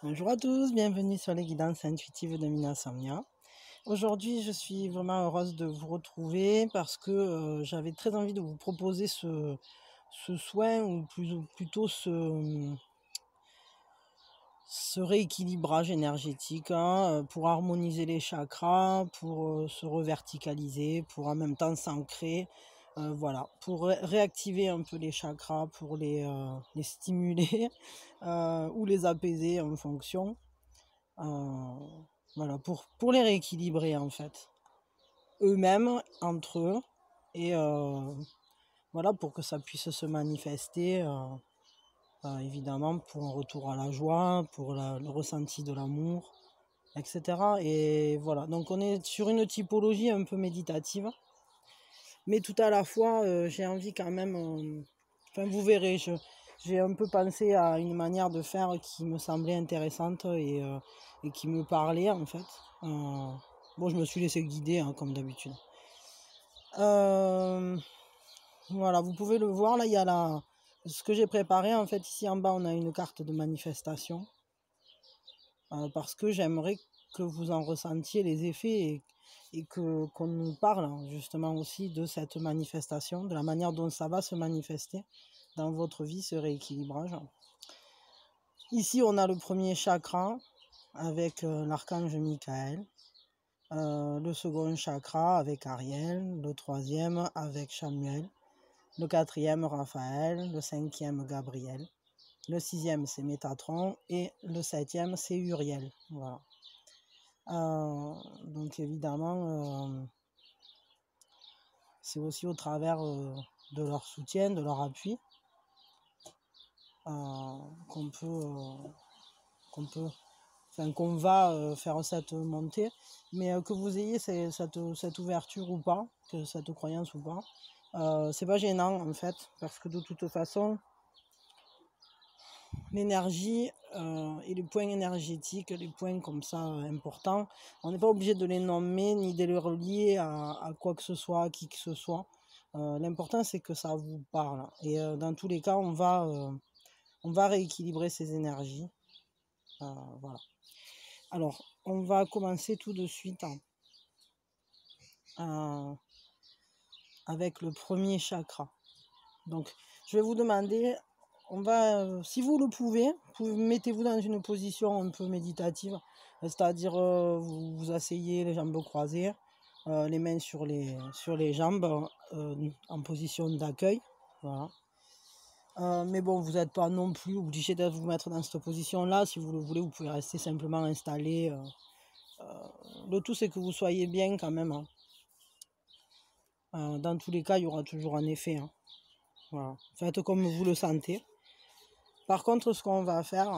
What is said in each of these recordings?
Bonjour à tous, bienvenue sur les guidances intuitives de Minasomnia. Aujourd'hui, je suis vraiment heureuse de vous retrouver parce que j'avais très envie de vous proposer ce soin ou plutôt ce rééquilibrage énergétique pour harmoniser les chakras, pour se reverticaliser, pour en même temps s'ancrer. Voilà, pour réactiver un peu les chakras, pour les stimuler ou les apaiser en fonction. Voilà, pour les rééquilibrer en fait, eux-mêmes, entre eux, et voilà, pour que ça puisse se manifester, évidemment, pour un retour à la joie, pour le ressenti de l'amour, etc. Et voilà, donc on est sur une typologie un peu méditative, mais tout à la fois, j'ai envie quand même, enfin vous verrez, j'ai un peu pensé à une manière de faire qui me semblait intéressante et qui me parlait en fait. Bon, je me suis laissé guider comme d'habitude. Voilà, vous pouvez le voir, là il y a ce que j'ai préparé. En fait, ici en bas, on a une carte de manifestation. Parce que j'aimerais que vous en ressentiez les effets et qu'on nous parle justement aussi de cette manifestation, de la manière dont ça va se manifester dans votre vie, ce rééquilibrage. Ici, on a le premier chakra avec l'archange Michael, le second chakra avec Ariel, le troisième avec Samuel, le quatrième Raphaël, le cinquième Gabriel, le sixième c'est Métatron et le septième c'est Uriel. Voilà. Donc évidemment, c'est aussi au travers de leur soutien, de leur appui, qu'on va faire cette montée, mais que vous ayez cette ouverture ou pas, cette croyance ou pas, c'est pas gênant en fait, parce que de toute façon, l'énergie et les points énergétiques, les points comme ça importants, on n'est pas obligé de les nommer ni de les relier à quoi que ce soit, à qui que ce soit. L'important c'est que ça vous parle. Et dans tous les cas, on va rééquilibrer ces énergies. Voilà. Alors, on va commencer tout de suite avec le premier chakra. Donc, je vais vous demander, si vous le pouvez, mettez-vous dans une position un peu méditative, c'est-à-dire vous vous asseyez, les jambes croisées, les mains sur les jambes, en position d'accueil. Voilà. Mais bon, vous n'êtes pas non plus obligé de vous mettre dans cette position-là. Si vous le voulez, vous pouvez rester simplement installé. Le tout, c'est que vous soyez bien quand même. Dans tous les cas, il y aura toujours un effet. Voilà. Faites comme vous le sentez. Par contre, ce qu'on va faire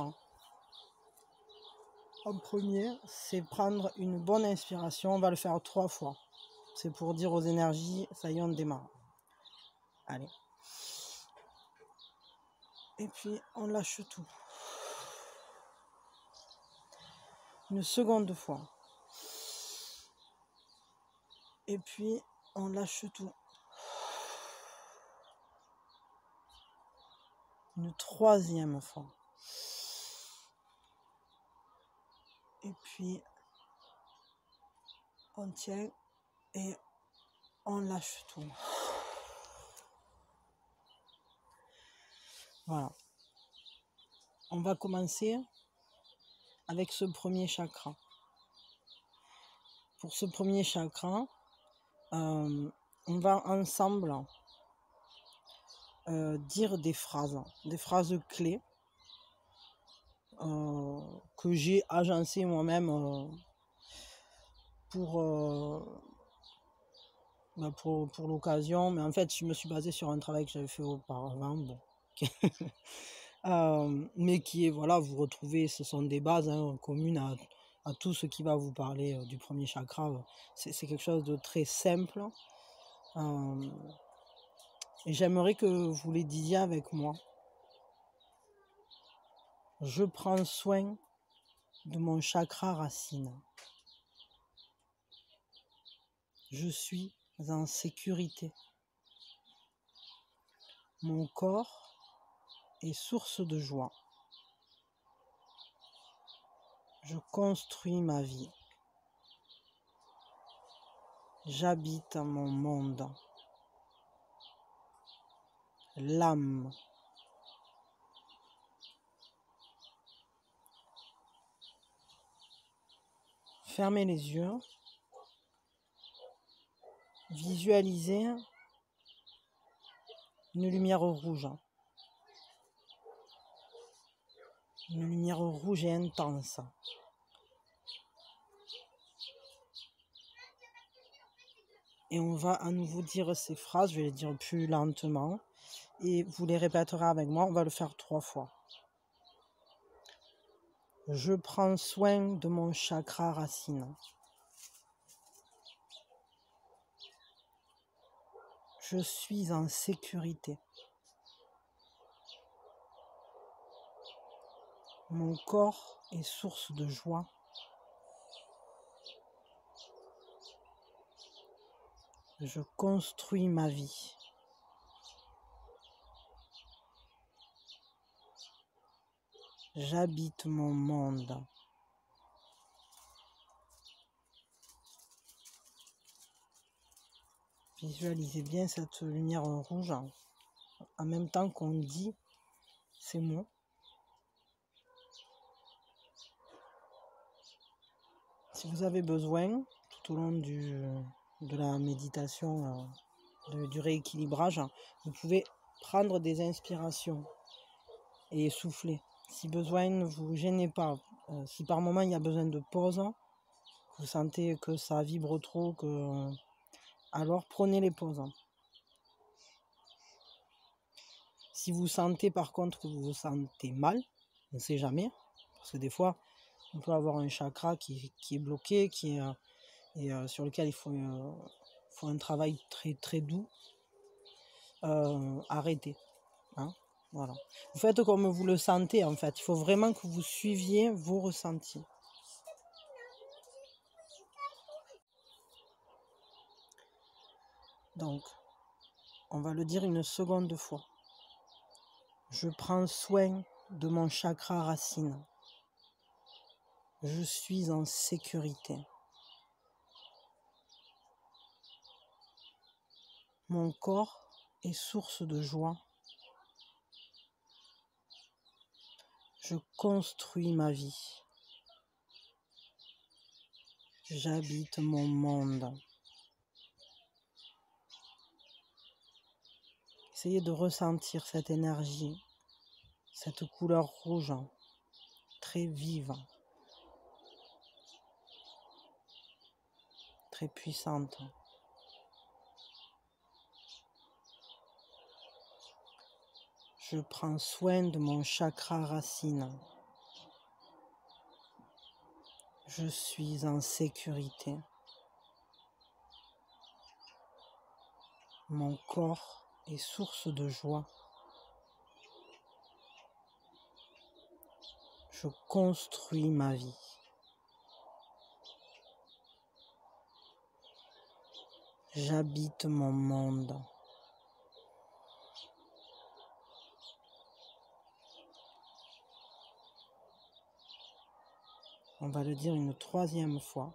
en premier, c'est prendre une bonne inspiration. On va le faire 3 fois. C'est pour dire aux énergies, ça y est, on démarre. Allez. Et puis, on lâche tout. Une seconde fois. Et puis, on lâche tout. Une troisième fois. Et puis, on tient et on lâche tout. Voilà. On va commencer avec ce premier chakra. Pour ce premier chakra, on va ensemble dire des phrases clés que j'ai agencées moi-même pour l'occasion, mais en fait je me suis basée sur un travail que j'avais fait auparavant, bon. Mais qui est, voilà, vous retrouvez, ce sont des bases communes à tout ce qui va vous parler du premier chakra. C'est quelque chose de très simple, et j'aimerais que vous les disiez avec moi. Je prends soin de mon chakra racine. Je suis en sécurité. Mon corps est source de joie. Je construis ma vie. J'habite mon monde. L'âme. Fermez les yeux. Visualisez une lumière rouge. Une lumière rouge et intense. Et on va à nouveau dire ces phrases, je vais les dire plus lentement. Et vous les répéterez avec moi, on va le faire 3 fois. Je prends soin de mon chakra racine. Je suis en sécurité. Mon corps est source de joie. Je construis ma vie. J'habite mon monde. Visualisez bien cette lumière rouge en même temps qu'on dit ces mots. Si vous avez besoin, tout au long de la méditation, du rééquilibrage, vous pouvez prendre des inspirations et souffler. Si besoin, ne vous gênez pas. Si par moment il y a besoin de pause, vous sentez que ça vibre trop, alors prenez les pauses. Si vous sentez par contre que vous vous sentez mal, on ne sait jamais, parce que des fois, on peut avoir un chakra qui est bloqué, sur lequel il faut un travail très très doux. Arrêtez. Hein, voilà. Vous faites comme vous le sentez en fait. Il faut vraiment que vous suiviez vos ressentis. Donc, on va le dire une seconde fois. Je prends soin de mon chakra racine. Je suis en sécurité. Mon corps est source de joie. Je construis ma vie. J'habite mon monde. Essayez de ressentir cette énergie, cette couleur rouge, très vive, très puissante. Je prends soin de mon chakra racine. Je suis en sécurité. Mon corps est source de joie. Je construis ma vie. J'habite mon monde. On va le dire une 3e fois.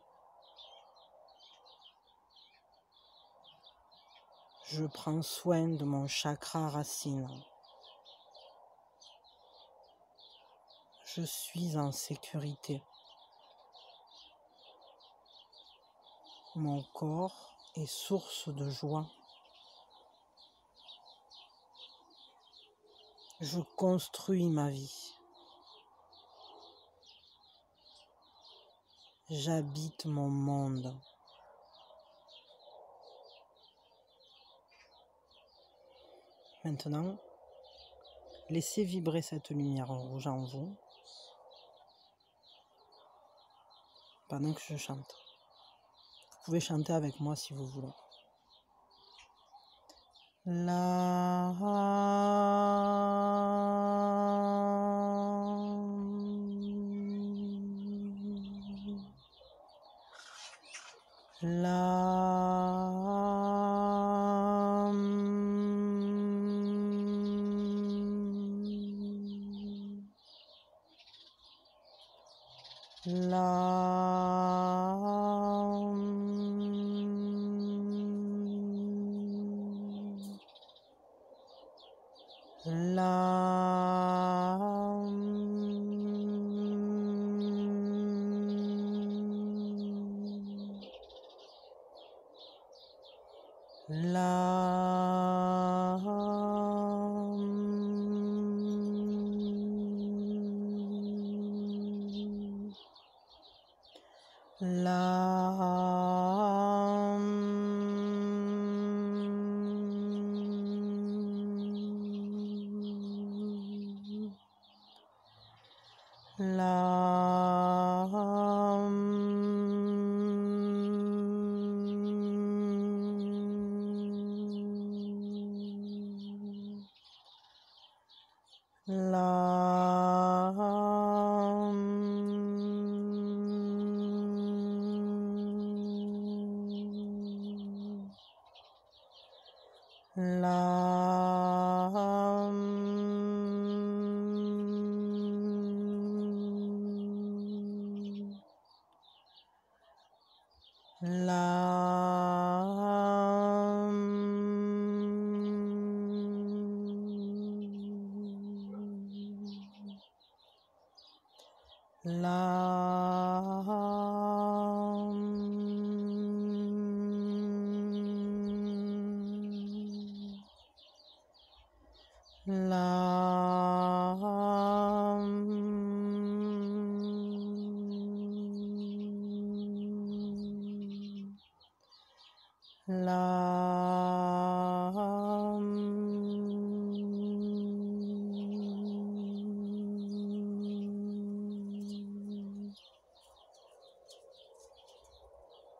Je prends soin de mon chakra racine. Je suis en sécurité. Mon corps est source de joie. Je construis ma vie. J'habite mon monde. Maintenant, laissez vibrer cette lumière rouge en vous pendant que je chante. Vous pouvez chanter avec moi si vous voulez. La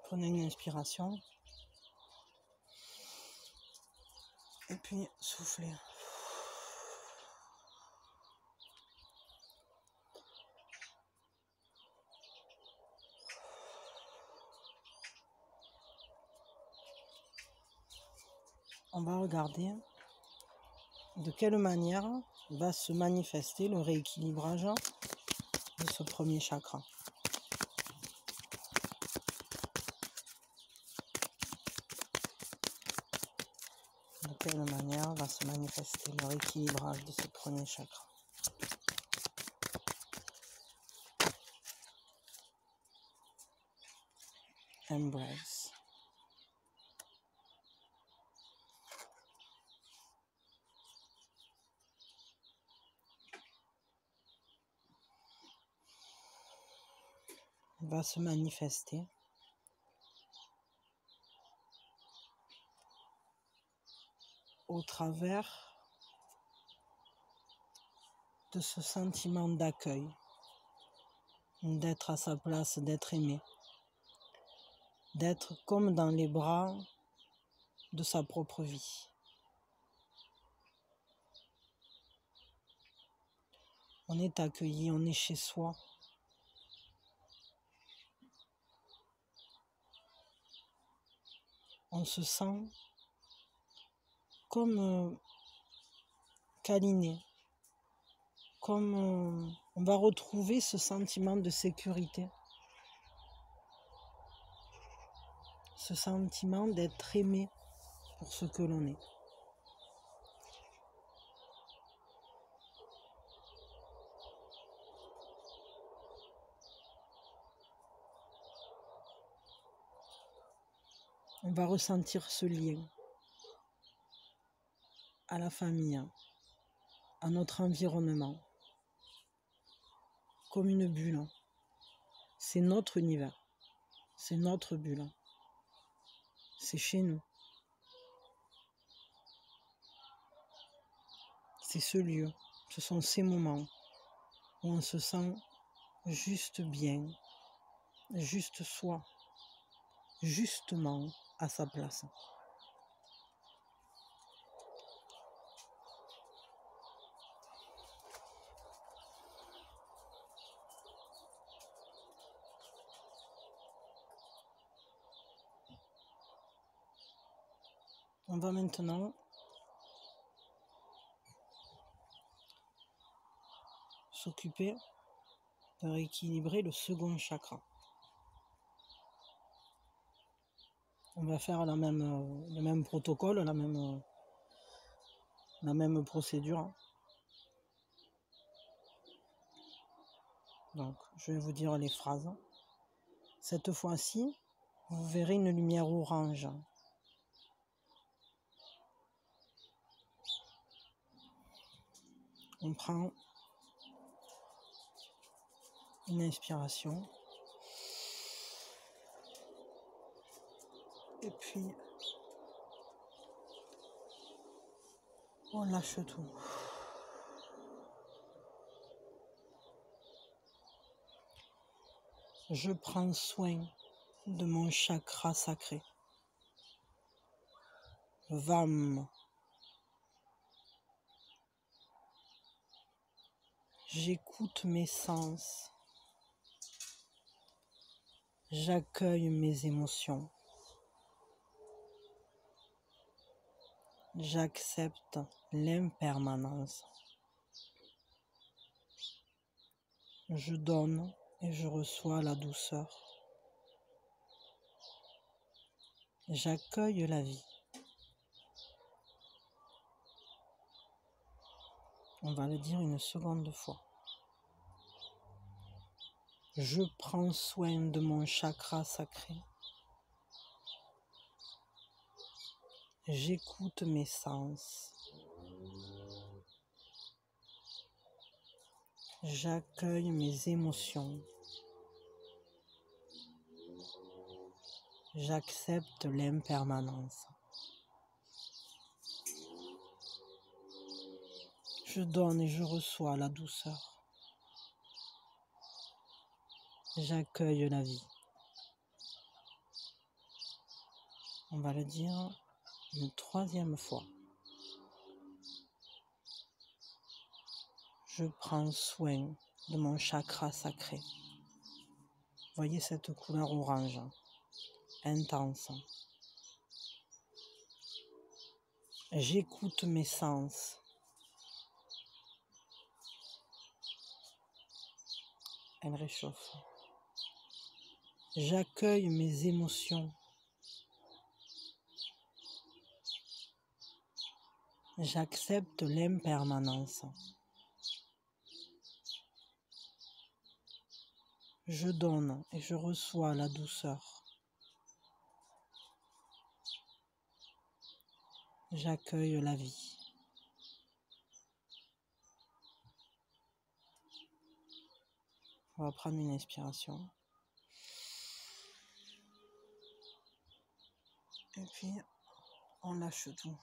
Prenez une inspiration et puis soufflez. On va regarder de quelle manière va se manifester le rééquilibrage de ce premier chakra. De quelle manière va se manifester le rééquilibrage de ce premier chakra. Embrace. Va se manifester au travers de ce sentiment d'accueil, d'être à sa place, d'être aimé, d'être comme dans les bras de sa propre vie. On est accueilli, on est chez soi. On se sent comme câliné, comme on va retrouver ce sentiment de sécurité, ce sentiment d'être aimé pour ce que l'on est. On va ressentir ce lien à la famille, à notre environnement, comme une bulle. C'est notre univers, c'est notre bulle, c'est chez nous. C'est ce lieu, ce sont ces moments où on se sent juste bien, juste soi, justement à sa place. On va maintenant s'occuper de rééquilibrer le second chakra. On va faire le même protocole, la même procédure. Donc, je vais vous dire les phrases. Cette fois-ci, vous verrez une lumière orange. On prend une inspiration. Et puis, on lâche tout. Je prends soin de mon chakra sacré. Vam. J'écoute mes sens. J'accueille mes émotions. J'accepte l'impermanence. Je donne et je reçois la douceur. J'accueille la vie. On va le dire une seconde fois. Je prends soin de mon chakra sacré. J'écoute mes sens. J'accueille mes émotions. J'accepte l'impermanence. Je donne et je reçois la douceur. J'accueille la vie. On va le dire une troisième fois. Je prends soin de mon chakra sacré. Voyez cette couleur orange, intense. J'écoute mes sens. Elle réchauffe. J'accueille mes émotions. J'accepte l'impermanence. Je donne et je reçois la douceur. J'accueille la vie. On va prendre une inspiration. Et puis, on lâche tout.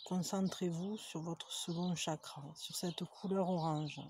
Concentrez-vous sur votre second chakra, sur cette couleur orange.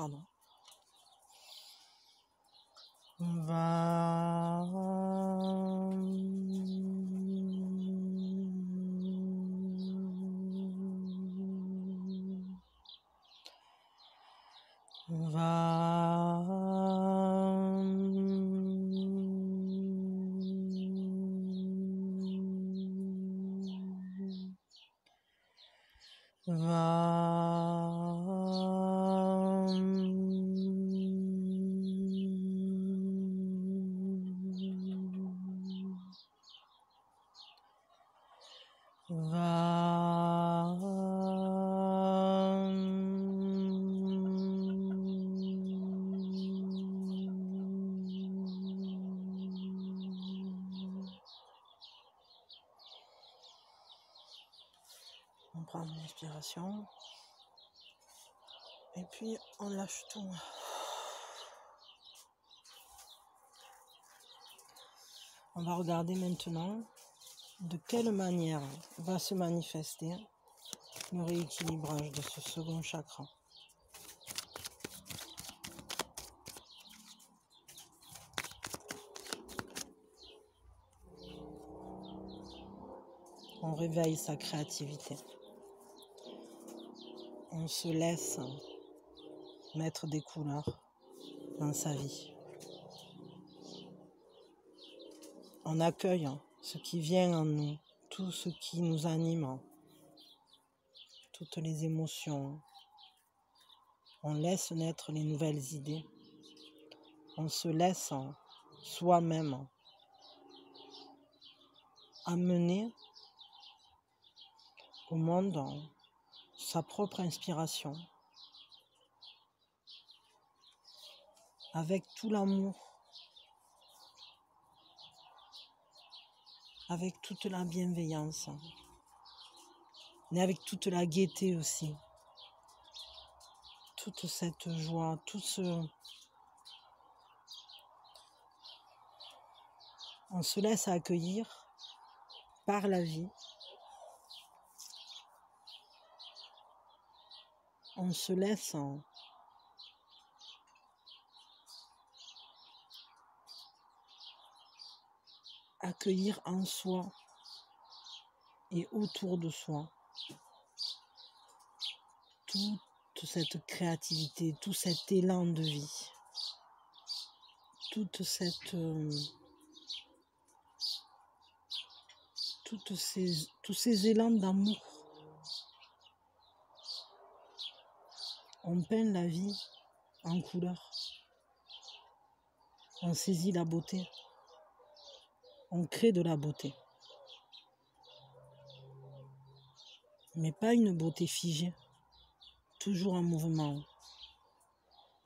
Pardon. On va on prend une inspiration et puis on lâche tout. On va regarder maintenant de quelle manière va se manifester le rééquilibrage de ce second chakra. On réveille sa créativité. On se laisse mettre des couleurs dans sa vie. On accueille ce qui vient en nous, tout ce qui nous anime, toutes les émotions. On laisse naître les nouvelles idées. On se laisse soi-même amener au monde sa propre inspiration, avec tout l'amour, avec toute la bienveillance, mais avec toute la gaieté aussi, toute cette joie, tout ce... On se laisse accueillir par la vie. On se laisse accueillir en soi et autour de soi toute cette créativité, tout cet élan de vie, toute cette... tous ces élans d'amour. On peint la vie en couleurs. On saisit la beauté. On crée de la beauté. Mais pas une beauté figée. Toujours en mouvement.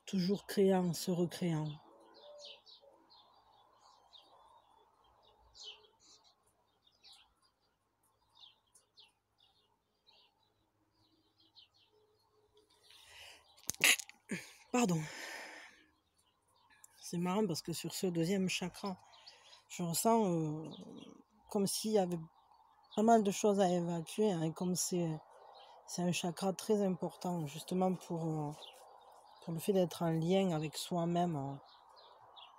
Toujours créant, se recréant. Pardon. C'est marrant parce que sur ce deuxième chakra, je ressens comme s'il y avait pas mal de choses à évacuer, hein, et comme c'est un chakra très important justement pour le fait d'être en lien avec soi-même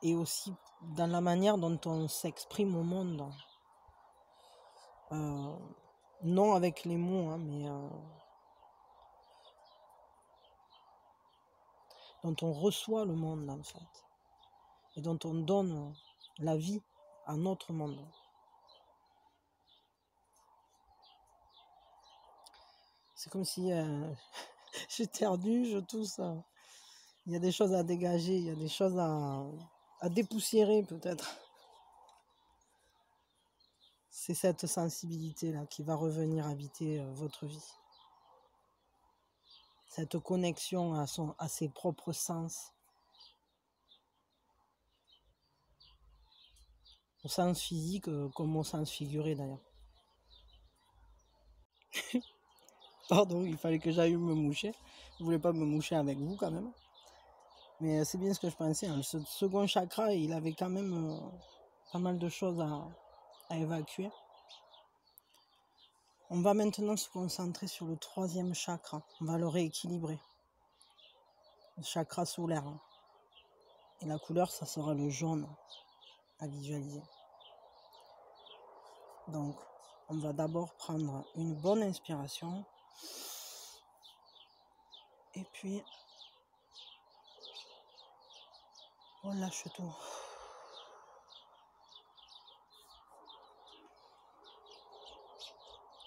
et aussi dans la manière dont on s'exprime au monde. Non avec les mots, hein, mais dont on reçoit le monde en fait, et dont on donne la vie à notre monde. C'est comme si j'éternue, je tousse. Il y a des choses à dégager, il y a des choses à dépoussiérer peut-être. C'est cette sensibilité-là qui va revenir habiter votre vie. Cette connexion à ses propres sens. Au sens physique comme au sens figuré d'ailleurs. Pardon, il fallait que j'aille me moucher. Je voulais pas me moucher avec vous quand même. Mais c'est bien ce que je pensais. Hein. Ce second chakra, il avait quand même pas mal de choses à évacuer. On va maintenant se concentrer sur le troisième chakra. On va le rééquilibrer. le chakra solaire. Et la couleur, ça sera le jaune à visualiser. Donc, on va d'abord prendre une bonne inspiration. Et puis, on lâche tout.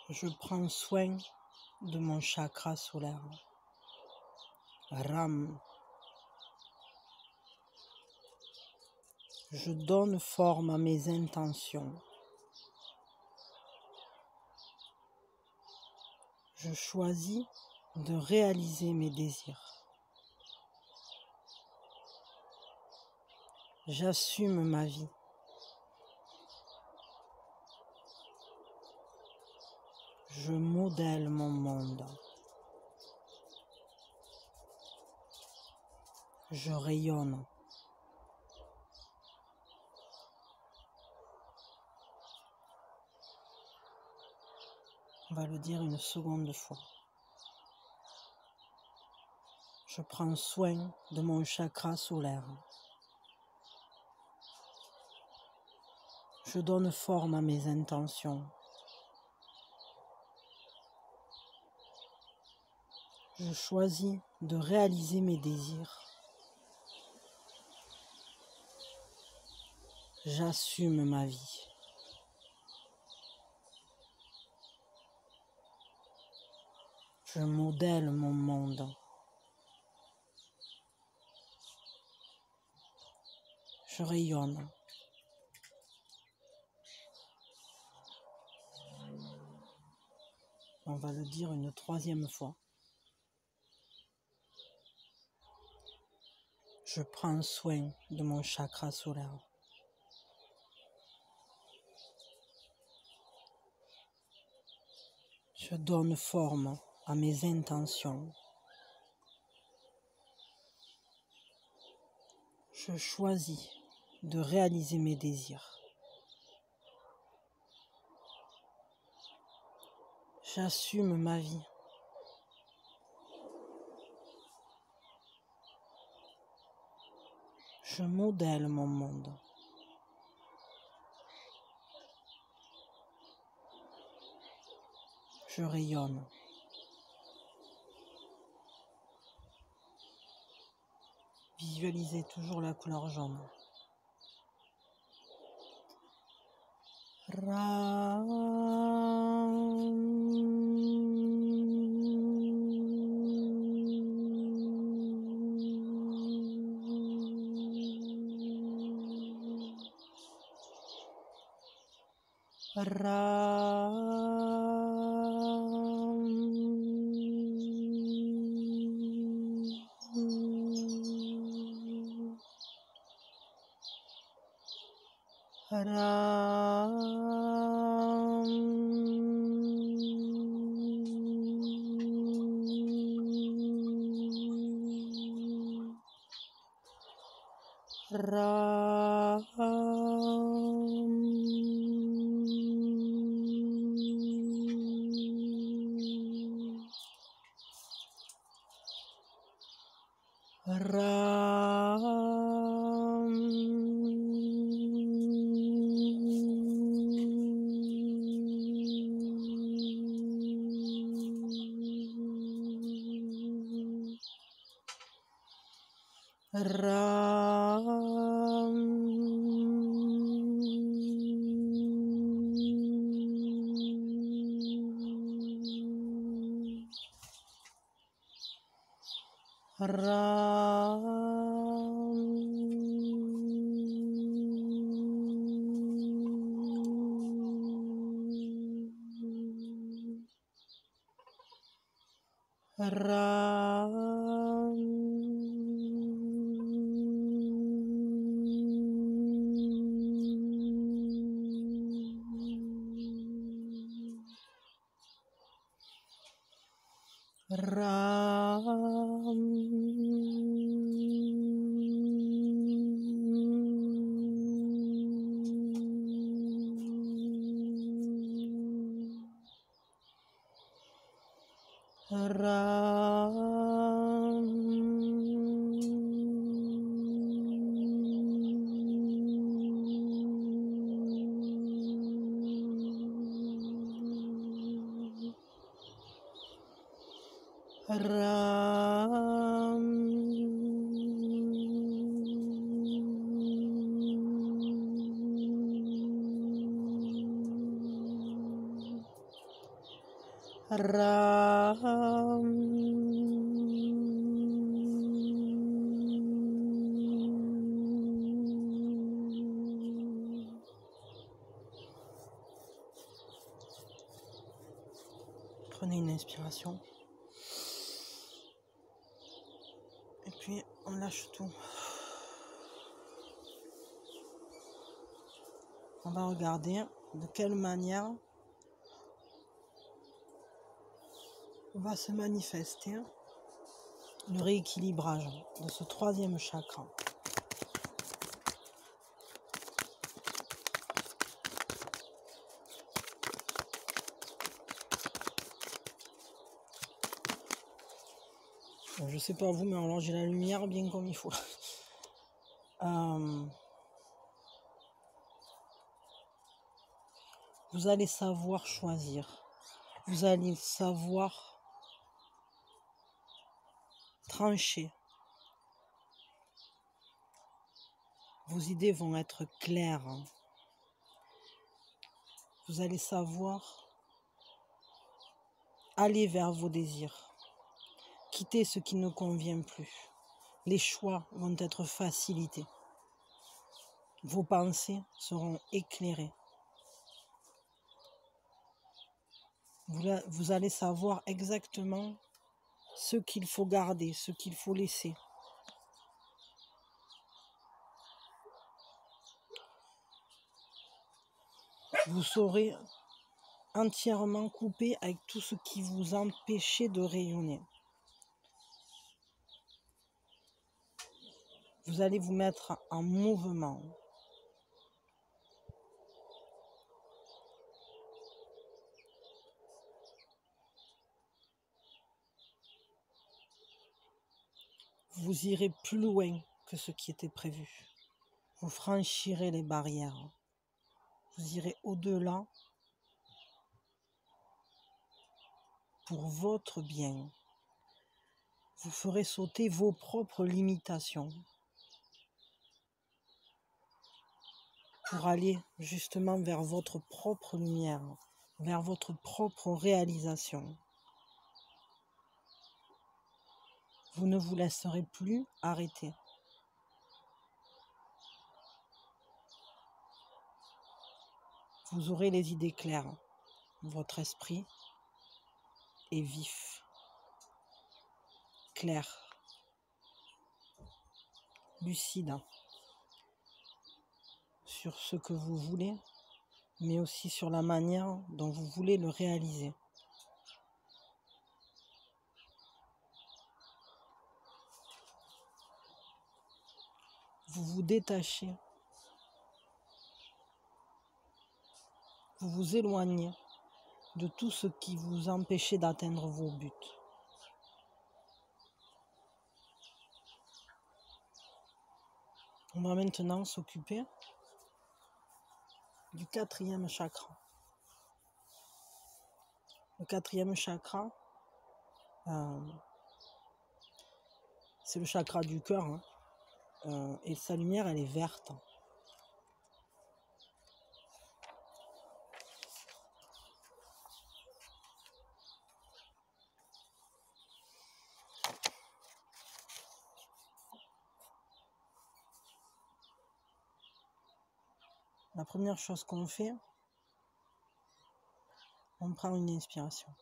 Je prends soin de mon chakra solaire. Ram. Je donne forme à mes intentions. Je choisis de réaliser mes désirs. J'assume ma vie. Je modèle mon monde. Je rayonne. On va le dire une seconde fois. Je prends soin de mon chakra solaire. Je donne forme à mes intentions. Je choisis de réaliser mes désirs. J'assume ma vie. Je modèle mon monde. Je rayonne. On va le dire une troisième fois. Je prends soin de mon chakra solaire. Je donne forme à mes intentions. Je choisis de réaliser mes désirs. J'assume ma vie. Je modèle mon monde. Je rayonne. Visualisez toujours la couleur jaune. Ram. Prenez une inspiration. Et puis on lâche tout. On va regarder de quelle manière va se manifester le rééquilibrage de ce troisième chakra. Je sais pas vous, mais alors j'ai la lumière bien comme il faut. Vous allez savoir choisir. Vous allez savoir trancher. Vos idées vont être claires. Vous allez savoir aller vers vos désirs. Quitter ce qui ne convient plus. Les choix vont être facilités. Vos pensées seront éclairées. Vous allez savoir exactement ce qu'il faut garder, ce qu'il faut laisser. Vous saurez entièrement couper avec tout ce qui vous empêchait de rayonner. Vous allez vous mettre en mouvement. Vous irez plus loin que ce qui était prévu. Vous franchirez les barrières. Vous irez au-delà pour votre bien. Vous ferez sauter vos propres limitations pour aller justement vers votre propre lumière, vers votre propre réalisation. Vous ne vous laisserez plus arrêter. Vous aurez les idées claires. Votre esprit est vif, clair, lucide sur ce que vous voulez, mais aussi sur la manière dont vous voulez le réaliser. Vous vous détachez, vous vous éloignez de tout ce qui vous empêchait d'atteindre vos buts. On va maintenant s'occuper du quatrième chakra. Le quatrième chakra, c'est le chakra du cœur, et sa lumière, elle est verte. La première chose qu'on fait, on prend une inspiration.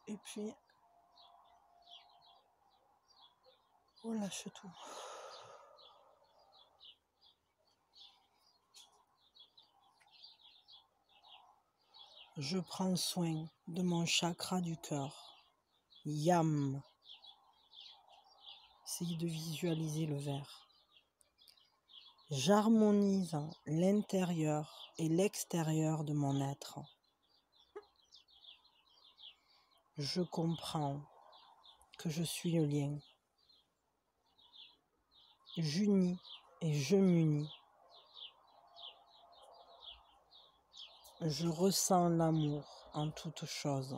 Et puis, on lâche tout. Je prends soin de mon chakra du cœur. Yam. Essayez de visualiser le vert. J'harmonise l'intérieur et l'extérieur de mon être. Je comprends que je suis le lien. J'unis et je m'unis. Je ressens l'amour en toute chose.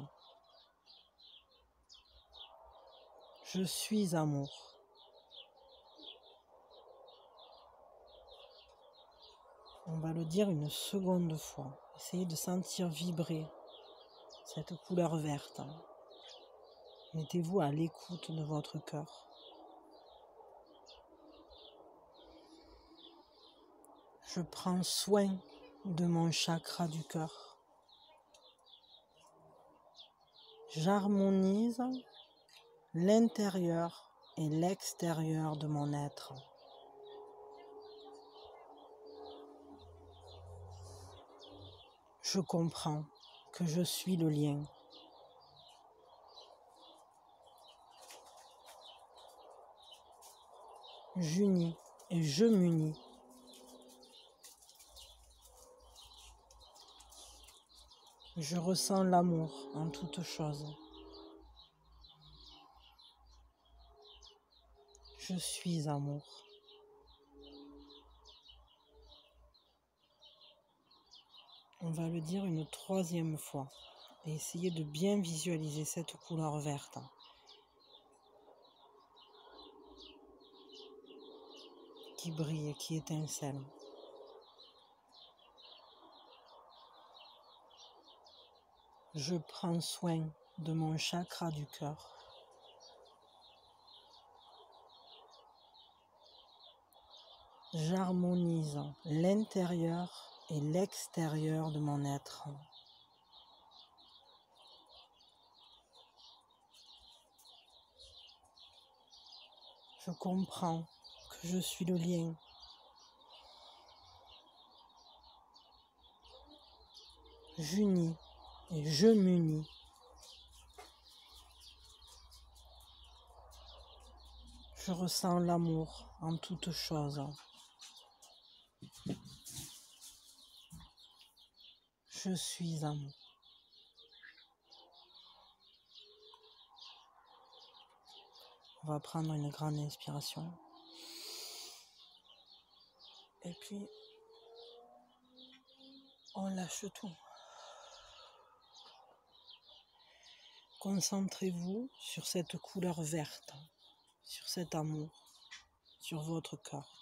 Je suis amour. On va le dire une seconde fois. Essayez de sentir vibrer cette couleur verte. Mettez-vous à l'écoute de votre cœur. Je prends soin de mon chakra du cœur. J'harmonise l'intérieur et l'extérieur de mon être. Je comprends que je suis le lien. J'unis et je m'unis. Je ressens l'amour en toutes choses. Je suis amour. On va le dire une troisième fois et essayer de bien visualiser cette couleur verte qui brille et qui étincelle. Je prends soin de mon chakra du cœur. J'harmonise l'intérieur et l'extérieur de mon être. Je comprends que je suis le lien. J'unis et je m'unis. Je ressens l'amour en toutes choses. Je suis amour. On va prendre une grande inspiration. Et puis, on lâche tout. Concentrez-vous sur cette couleur verte, sur cet amour, sur votre cœur.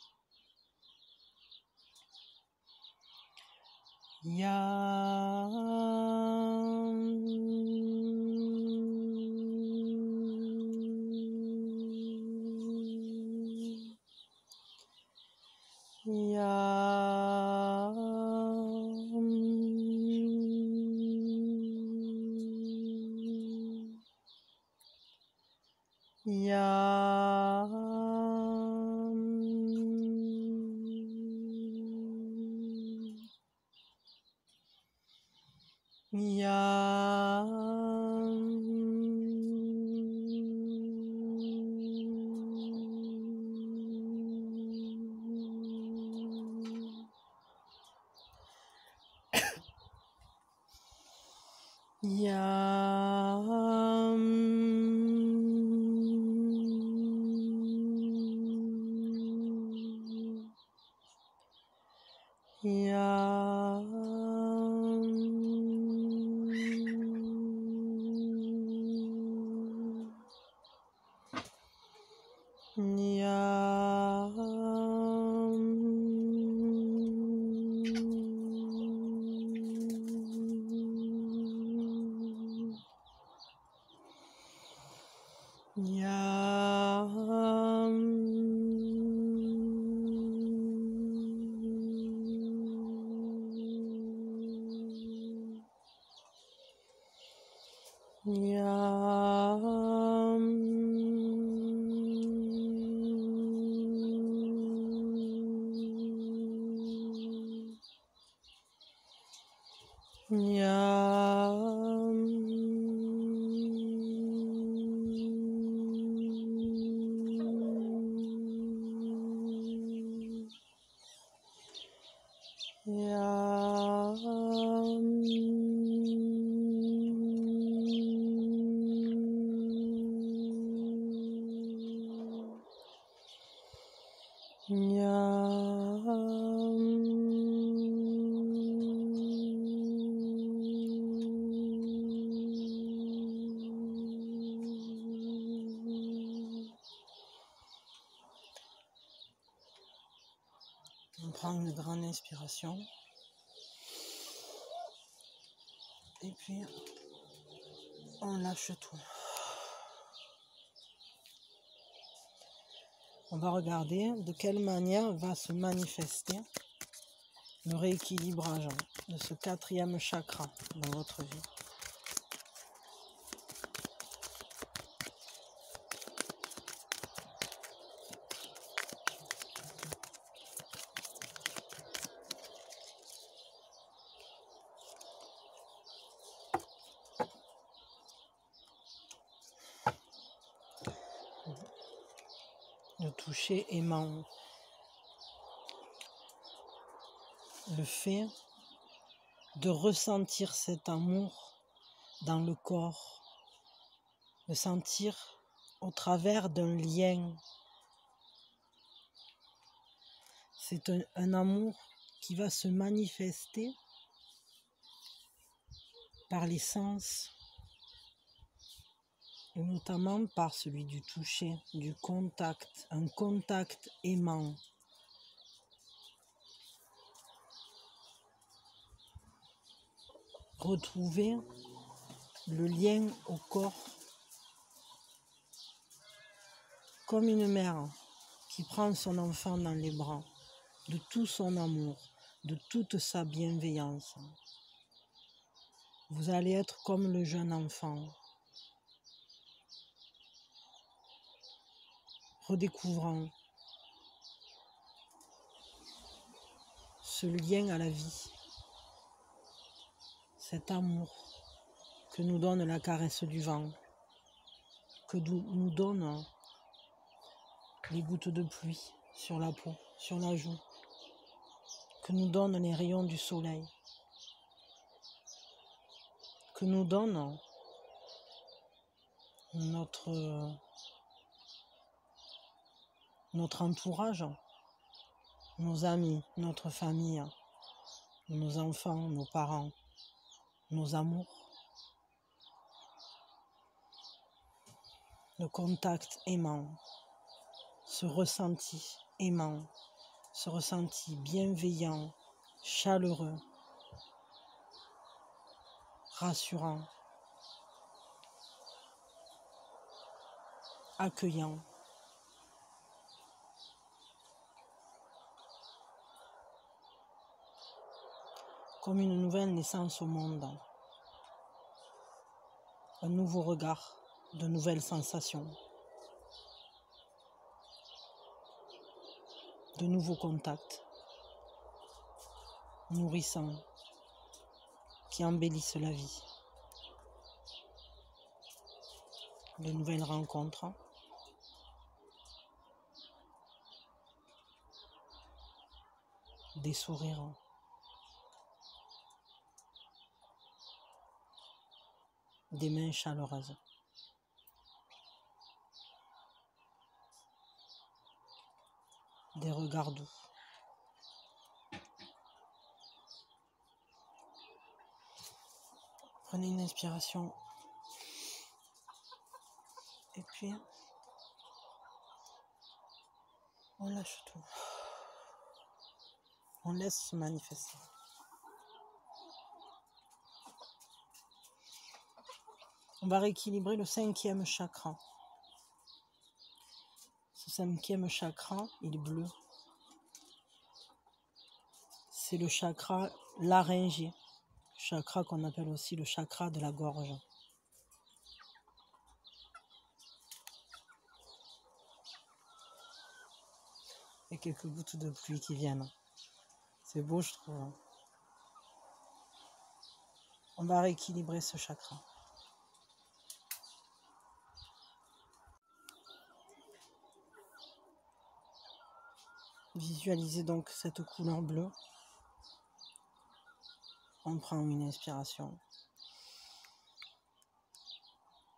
prend une grande inspiration. Et puis, on lâche tout. On va regarder de quelle manière va se manifester le rééquilibrage de ce 4e chakra dans votre vie. Le toucher aimant. Le fait de ressentir cet amour dans le corps, le sentir au travers d'un lien. C'est un amour qui va se manifester par les sens, et notamment par celui du toucher, du contact, un contact aimant. Retrouver le lien au corps comme une mère qui prend son enfant dans les bras, de tout son amour, de toute sa bienveillance. Vous allez être comme le jeune enfant, redécouvrant ce lien à la vie, cet amour que nous donne la caresse du vent, que nous donne les gouttes de pluie sur la peau, sur la joue, que nous donnent les rayons du soleil, que nous donne notre entourage, nos amis, notre famille, nos enfants, nos parents, nos amours. Le contact aimant, ce ressenti aimant, ce ressenti bienveillant, chaleureux, rassurant, accueillant. Comme une nouvelle naissance au monde, un nouveau regard, de nouvelles sensations, de nouveaux contacts, nourrissants, qui embellissent la vie, de nouvelles rencontres, des sourires, des mains chaleureuses. Des regards doux. Prenez une inspiration. Et puis, on lâche tout. On laisse se manifester. On va rééquilibrer le 5e chakra. Ce 5e chakra, il est bleu. C'est le chakra laryngé, chakra qu'on appelle aussi le chakra de la gorge. Et quelques gouttes de pluie qui viennent. C'est beau, je trouve. On va rééquilibrer ce chakra. Visualisez donc cette couleur bleue. On prend une inspiration.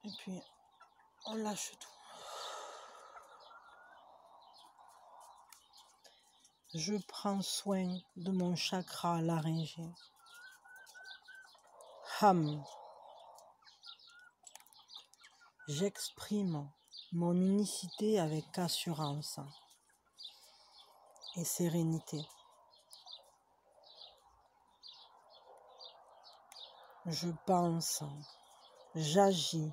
Et puis, on lâche tout. Je prends soin de mon chakra laryngé. Ham. J'exprime mon unicité avec assurance et sérénité. je pense, j'agis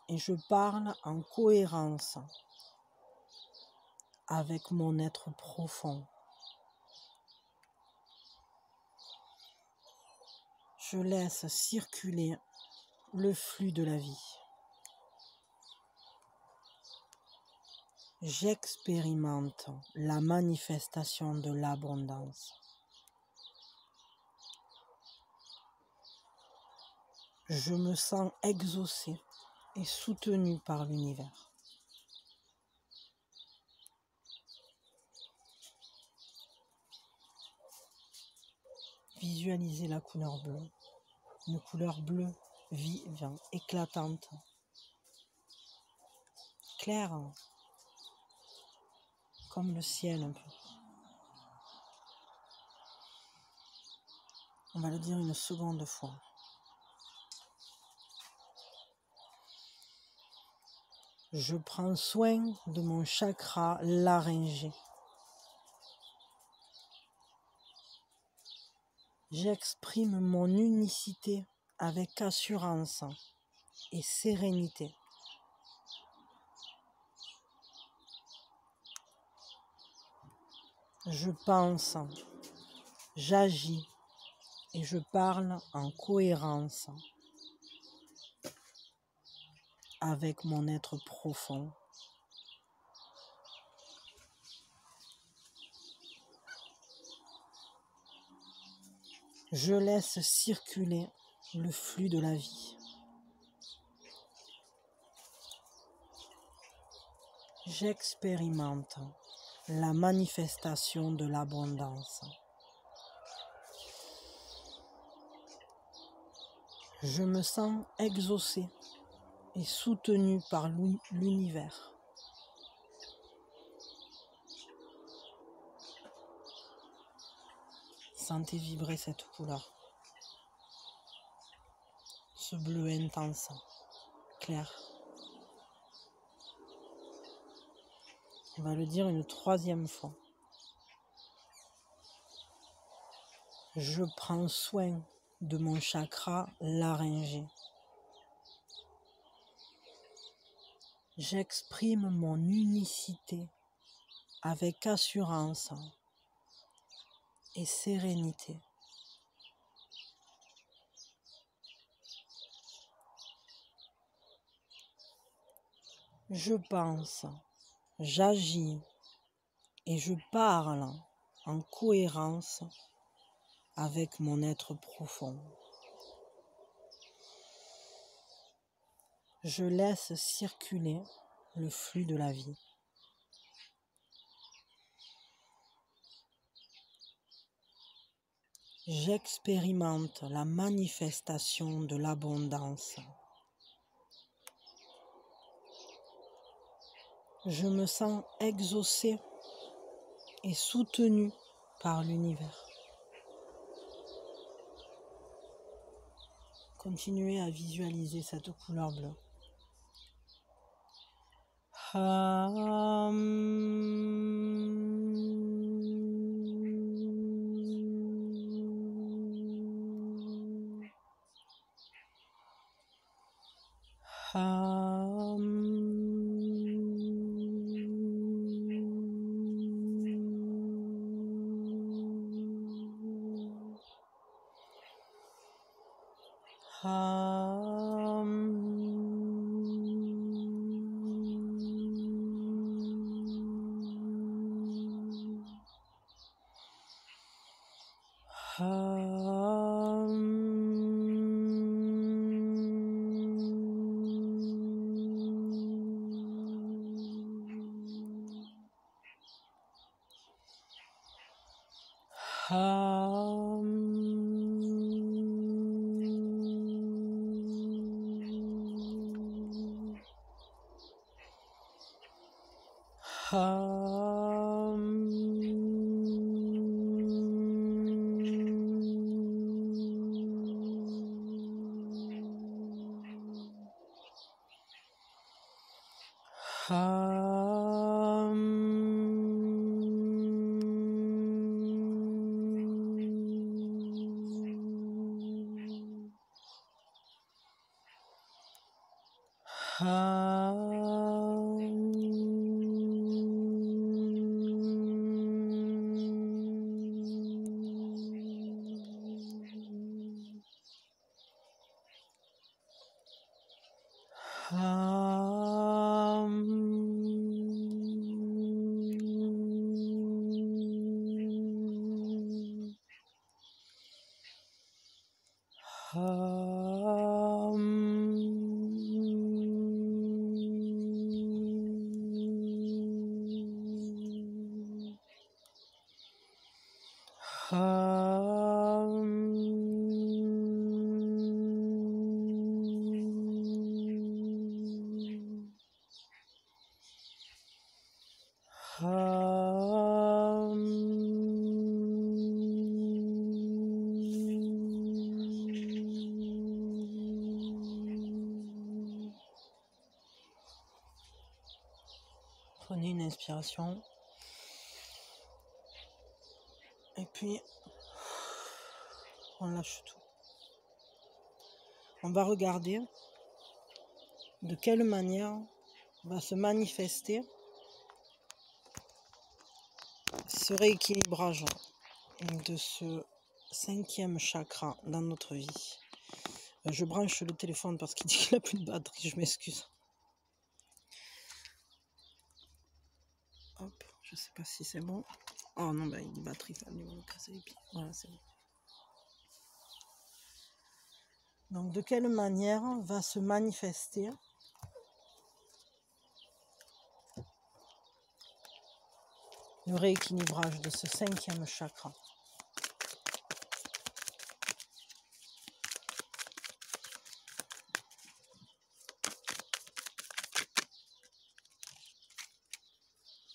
et je parle en cohérence avec mon être profond. Je laisse circuler le flux de la vie. J'expérimente la manifestation de l'abondance. Je me sens exaucé et soutenu par l'univers. Visualisez la couleur bleue, une couleur bleue vive, éclatante, claire, comme le ciel un peu. On va le dire une seconde fois. Je prends soin de mon chakra laryngé. J'exprime mon unicité avec assurance et sérénité. Je pense, j'agis et je parle en cohérence avec mon être profond. Je laisse circuler le flux de la vie. J'expérimente la manifestation de l'abondance. Je me sens exaucé et soutenu par l'univers. Sentez vibrer cette couleur. Ce bleu intense, clair. On va le dire une troisième fois. Je prends soin de mon chakra laryngé. J'exprime mon unicité avec assurance et sérénité. Je pense, j'agis et je parle en cohérence avec mon être profond. Je laisse circuler le flux de la vie. J'expérimente la manifestation de l'abondance. Je me sens exaucé et soutenu par l'univers. Continuez à visualiser cette couleur bleue. Prenez une inspiration. Et puis, on lâche tout. On va regarder de quelle manière va se manifester ce rééquilibrage de ce 5e chakra dans notre vie. Je branche le téléphone parce qu'il dit qu'il n'a plus de batterie, je m'excuse. Hop, je sais pas si c'est bon. Oh non, bah, il y a une batterie, il va me casser les pieds. Voilà, c'est bon. Donc, de quelle manière va se manifester le rééquilibrage de ce 5e chakra?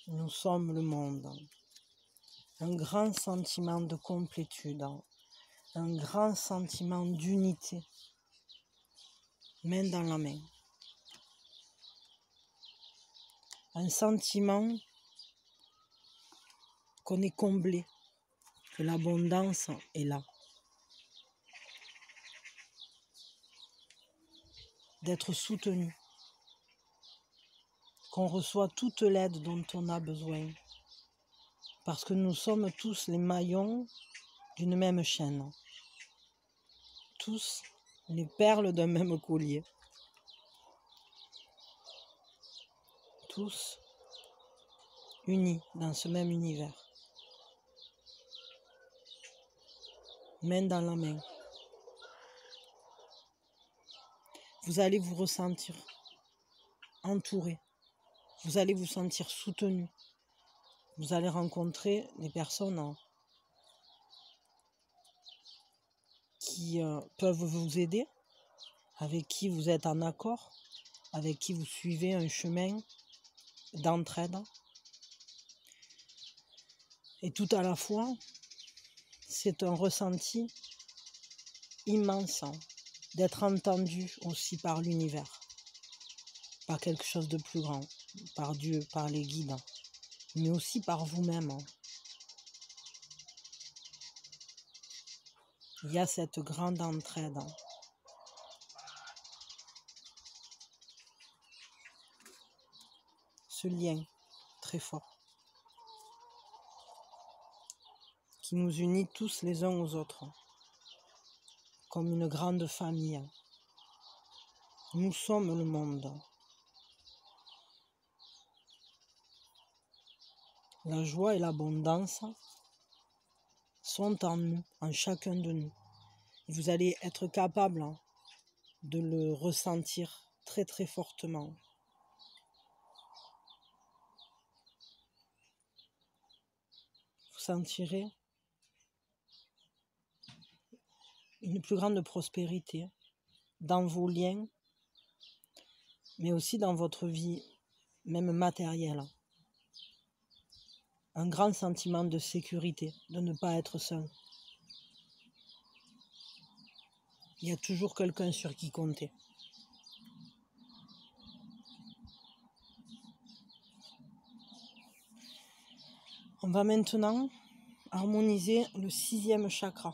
Nous sommes le monde. Un grand sentiment de complétude, un grand sentiment d'unité, main dans la main. Un sentiment qu'on est comblé, que l'abondance est là. D'être soutenu, qu'on reçoit toute l'aide dont on a besoin. Parce que nous sommes tous les maillons d'une même chaîne. Tous les perles d'un même collier. Tous unis dans ce même univers. Main dans la main. Vous allez vous ressentir entouré. Vous allez vous sentir soutenu. Vous allez rencontrer des personnes qui peuvent vous aider, avec qui vous êtes en accord, avec qui vous suivez un chemin d'entraide. Et tout à la fois, c'est un ressenti immense d'être entendu aussi par l'univers, par quelque chose de plus grand, par Dieu, par les guides, mais aussi par vous-même. Il y a cette grande entraide. Ce lien très fort qui nous unit tous les uns aux autres, comme une grande famille. Nous sommes le monde. La joie et l'abondance sont en nous, en chacun de nous. Et vous allez être capable de le ressentir très très fortement. Vous sentirez une plus grande prospérité dans vos liens, mais aussi dans votre vie, même matérielle. Un grand sentiment de sécurité, de ne pas être seul. Il y a toujours quelqu'un sur qui compter. On va maintenant harmoniser le 6e chakra.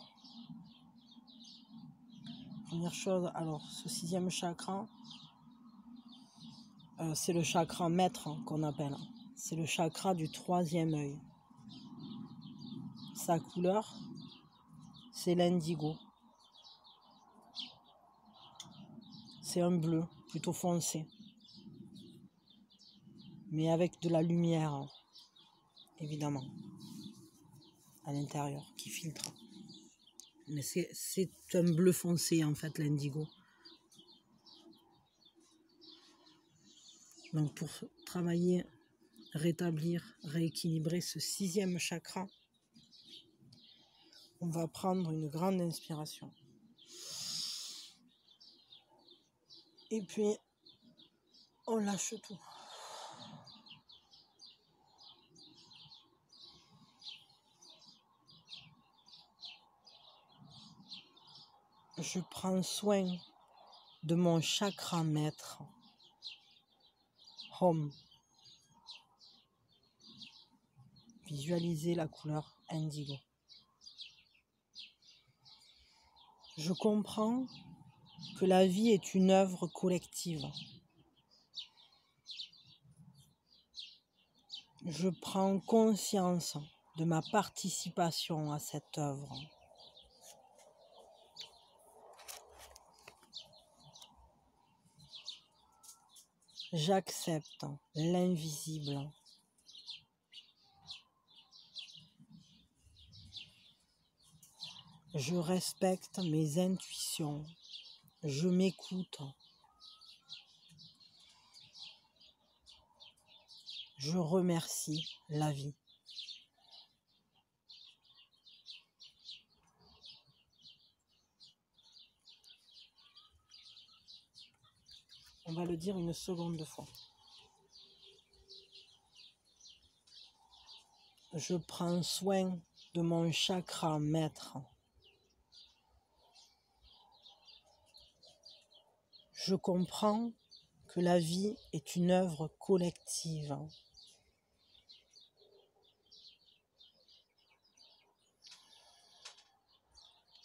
Première chose, alors ce 6e chakra, C'est le chakra maître qu'on appelle. C'est le chakra du troisième œil. Sa couleur, c'est l'indigo. C'est un bleu plutôt foncé, mais avec de la lumière, évidemment, à l'intérieur, qui filtre. Mais c'est un bleu foncé, en fait, l'indigo. Donc, pour travailler, rétablir, rééquilibrer ce sixième chakra, on va prendre une grande inspiration. Et puis, on lâche tout. Je prends soin de mon chakra maître, Home. Visualisez la couleur indigo. Je comprends que la vie est une œuvre collective. Je prends conscience de ma participation à cette œuvre. J'accepte l'invisible. Je respecte mes intuitions. Je m'écoute. Je remercie la vie. On va le dire une seconde fois. Je prends soin de mon chakra maître. Je comprends que la vie est une œuvre collective.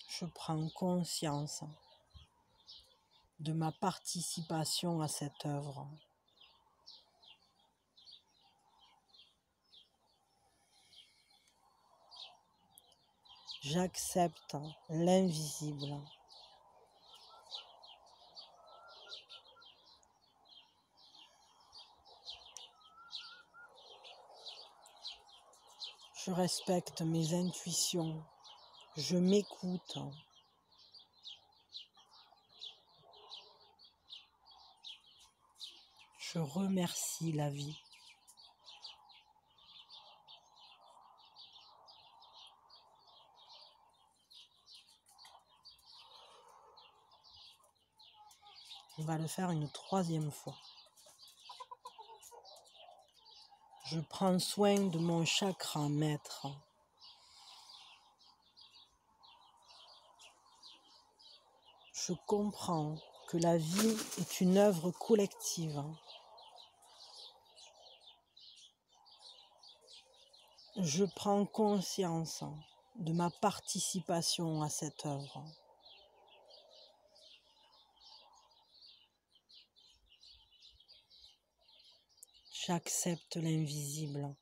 Je prends conscience de ma participation à cette œuvre. J'accepte l'invisible. Je respecte mes intuitions. Je m'écoute. Je remercie la vie. On va le faire une troisième fois. Je prends soin de mon chakra maître. Je comprends que la vie est une œuvre collective. Je prends conscience de ma participation à cette œuvre. J'accepte l'invisible.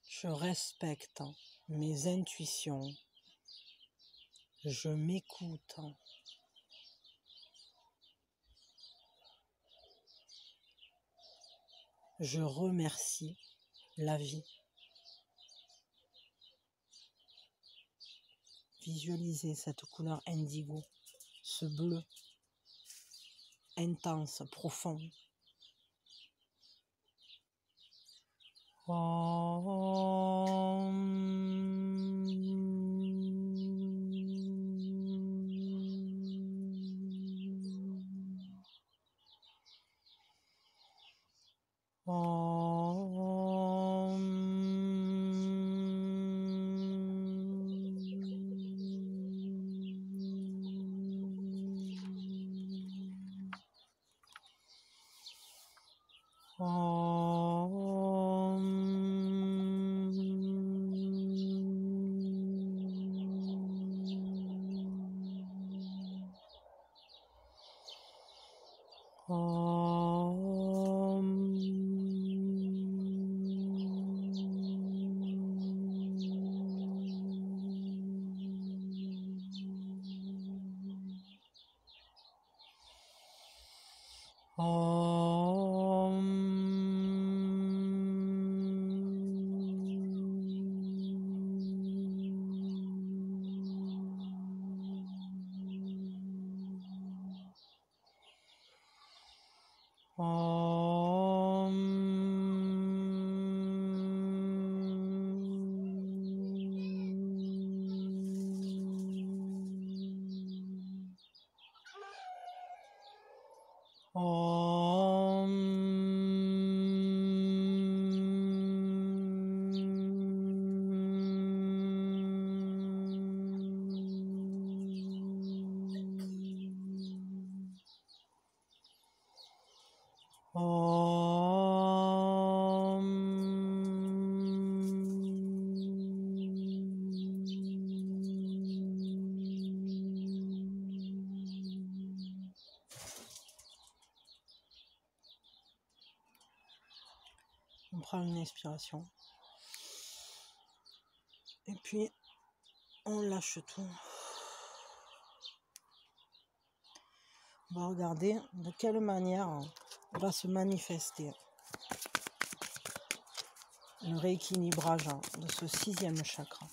Je respecte mes intuitions. Je m'écoute. Je remercie la vie. Visualisez cette couleur indigo, ce bleu intense, profond. On prend une inspiration. Et puis, on lâche tout. On va regarder de quelle manière va se manifester le rééquilibrage de ce 6e chakra.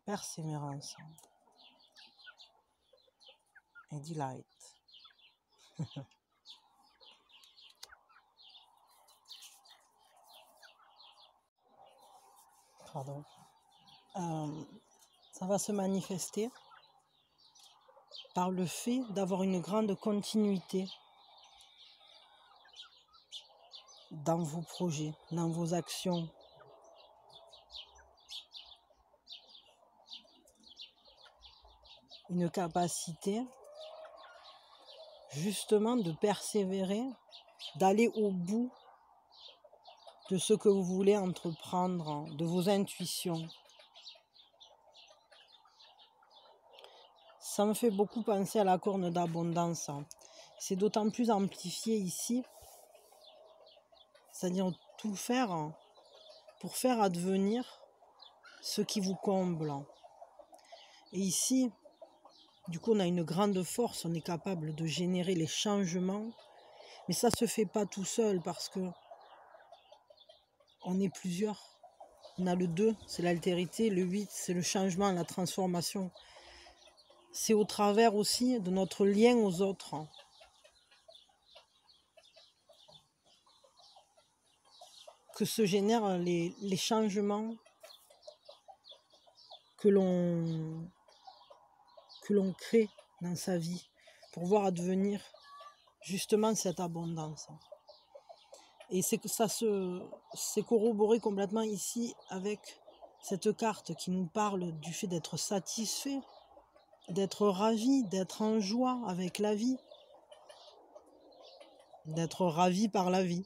Persévérance et delight. Pardon. Ça va se manifester par le fait d'avoir une grande continuité dans vos projets, dans vos actions. Une capacité justement de persévérer, d'aller au bout de ce que vous voulez entreprendre, de vos intuitions. Ça me fait beaucoup penser à la corne d'abondance. C'est d'autant plus amplifié ici, c'est-à-dire tout faire pour faire advenir ce qui vous comble. Et ici, du coup, on a une grande force, on est capable de générer les changements, mais ça ne se fait pas tout seul parce que on est plusieurs. On a le 2, c'est l'altérité, le 8, c'est le changement, la transformation. C'est au travers aussi de notre lien aux autres que se génèrent les changements que l'on crée dans sa vie pour voir advenir justement cette abondance. Et c'est corroboré complètement ici avec cette carte qui nous parle du fait d'être satisfait, d'être ravi, d'être en joie avec la vie, d'être ravi par la vie.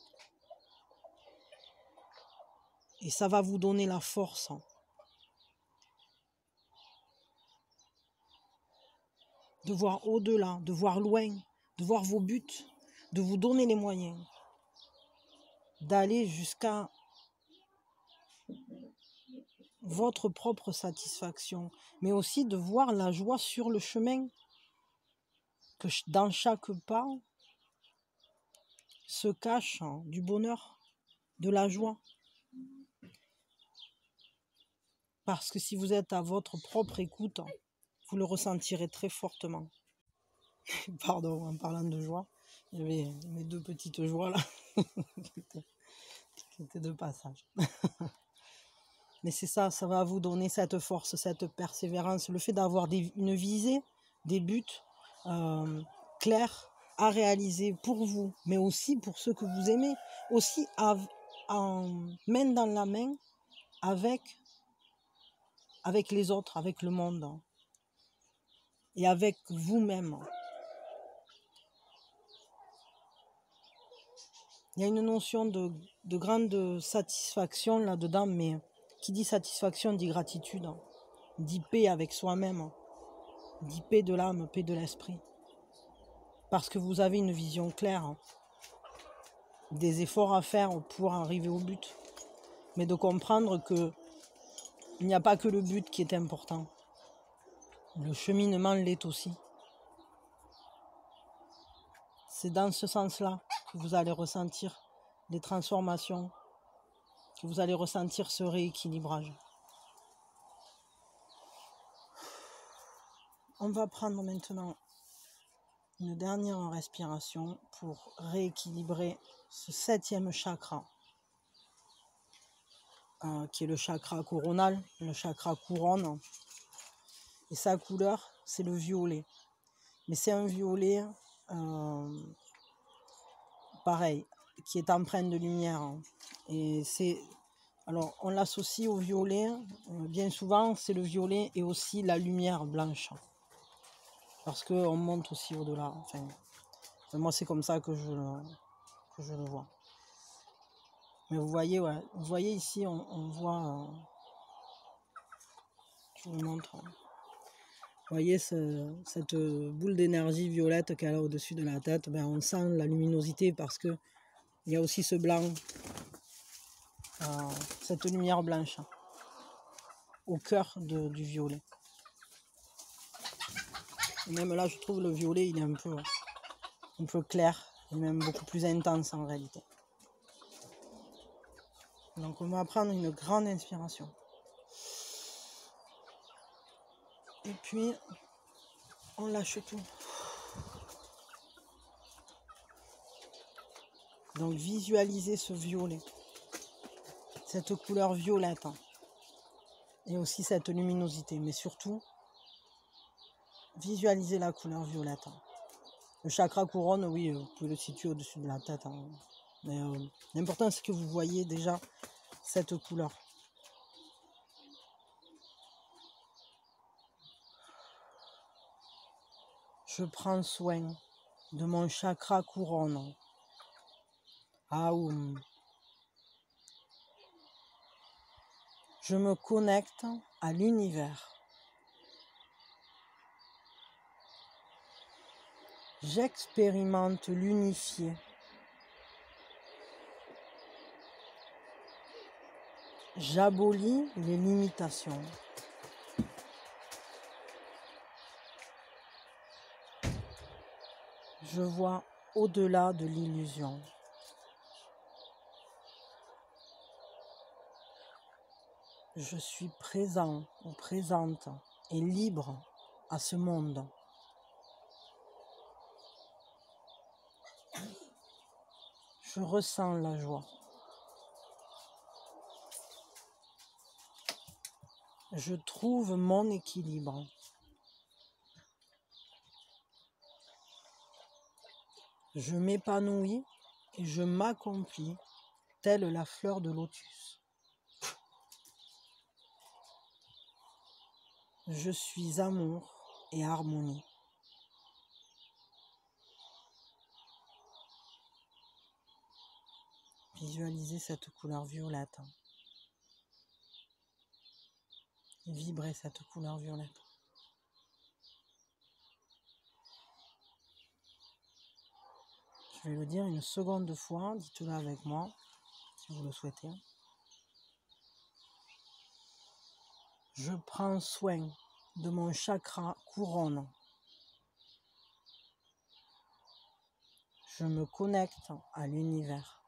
Et ça va vous donner la force de voir au-delà, de voir loin, de voir vos buts, de vous donner les moyens d'aller jusqu'à votre propre satisfaction, mais aussi de voir la joie sur le chemin, que dans chaque pas se cache du bonheur, de la joie. Parce que si vous êtes à votre propre écoute, vous le ressentirez très fortement. Pardon, en parlant de joie, il y avait mes 2 petites joies là, qui étaient de passage. Mais c'est ça, ça va vous donner cette force, cette persévérance, le fait d'avoir une visée, des buts clairs à réaliser pour vous, mais aussi pour ceux que vous aimez, aussi en main dans la main avec les autres, avec le monde et avec vous-même. Il y a une notion de grande satisfaction là-dedans, mais qui dit satisfaction dit gratitude, dit paix avec soi-même, dit paix de l'âme, paix de l'esprit. Parce que vous avez une vision claire, des efforts à faire pour arriver au but, mais de comprendre qu'il n'y a pas que le but qui est important. Le cheminement l'est aussi. C'est dans ce sens-là que vous allez ressentir les transformations, que vous allez ressentir ce rééquilibrage. On va prendre maintenant une dernière respiration pour rééquilibrer ce 7e chakra, qui est le chakra coronal, le chakra couronne. Et sa couleur, c'est le violet. Mais c'est un violet pareil, qui est empreint de lumière. Et alors, on l'associe au violet, bien souvent, c'est le violet et aussi la lumière blanche. Parce qu'on monte aussi au-delà. Enfin, moi, c'est comme ça que je le vois. Mais vous voyez, ouais, vous voyez ici, on voit... je vous montre. Vous voyez cette boule d'énergie violette qu'elle a au-dessus de la tête, ben, on sent la luminosité parce que il y a aussi ce blanc, cette lumière blanche au cœur du violet. Et même là, je trouve le violet, il est un peu clair, et même beaucoup plus intense en réalité. Donc on va prendre une grande inspiration. Et puis, on lâche tout. Donc visualisez ce violet, cette couleur violette, et aussi cette luminosité, mais surtout, visualisez la couleur violette. Le chakra couronne, oui, vous pouvez le situer au-dessus de la tête. Mais l'important, c'est que vous voyez déjà cette couleur. Je prends soin de mon chakra couronne. Aum. Je me connecte à l'univers. J'expérimente l'unifié. J'abolis les limitations. Je vois au-delà de l'illusion. Je suis présent ou présente et libre à ce monde. Je ressens la joie. Je trouve mon équilibre. Je m'épanouis et je m'accomplis telle la fleur de lotus. Je suis amour et harmonie. Visualisez cette couleur violette. Vibrez cette couleur violette. Je vais le dire une seconde fois, dites-le avec moi, si vous le souhaitez. Je prends soin de mon chakra couronne. Je me connecte à l'univers.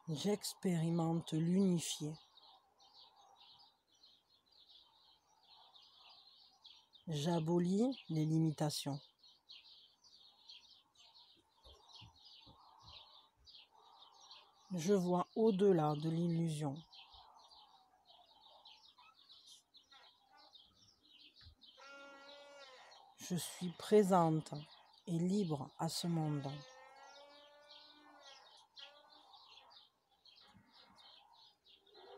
J'expérimente l'unifié. J'abolis les limitations. Je vois au-delà de l'illusion. Je suis présente et libre à ce monde.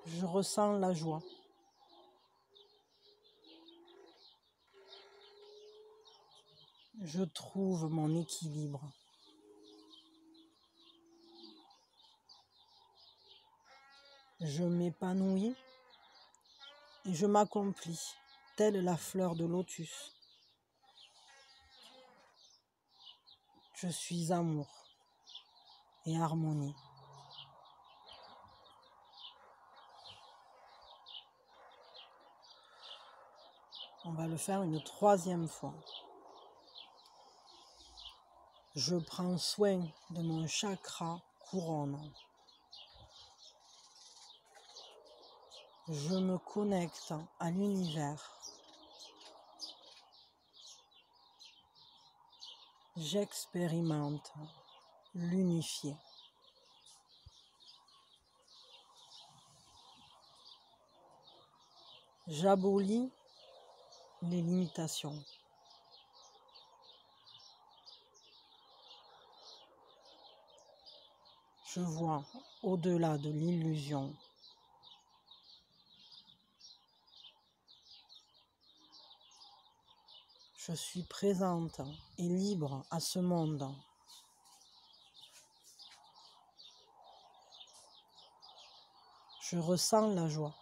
Je ressens la joie. Je trouve mon équilibre. Je m'épanouis et je m'accomplis, telle la fleur de lotus. Je suis amour et harmonie. On va le faire une troisième fois. Je prends soin de mon chakra couronne. Je me connecte à l'univers. J'expérimente l'unifié. J'abolis les limitations. Je vois au-delà de l'illusion. Je suis présente et libre à ce monde. Je ressens la joie.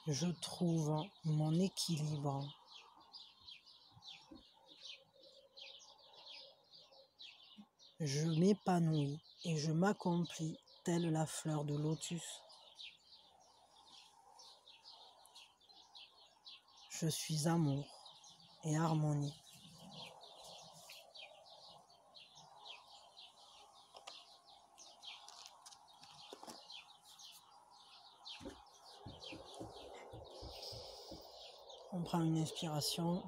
Je trouve mon équilibre. Je m'épanouis et je m'accomplis telle la fleur de lotus. Je suis amour et harmonie. On prend une inspiration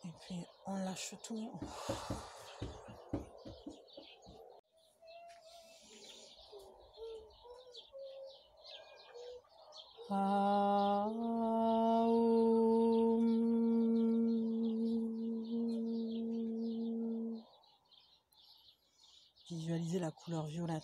et puis on lâche tout. Visualisez la couleur violette.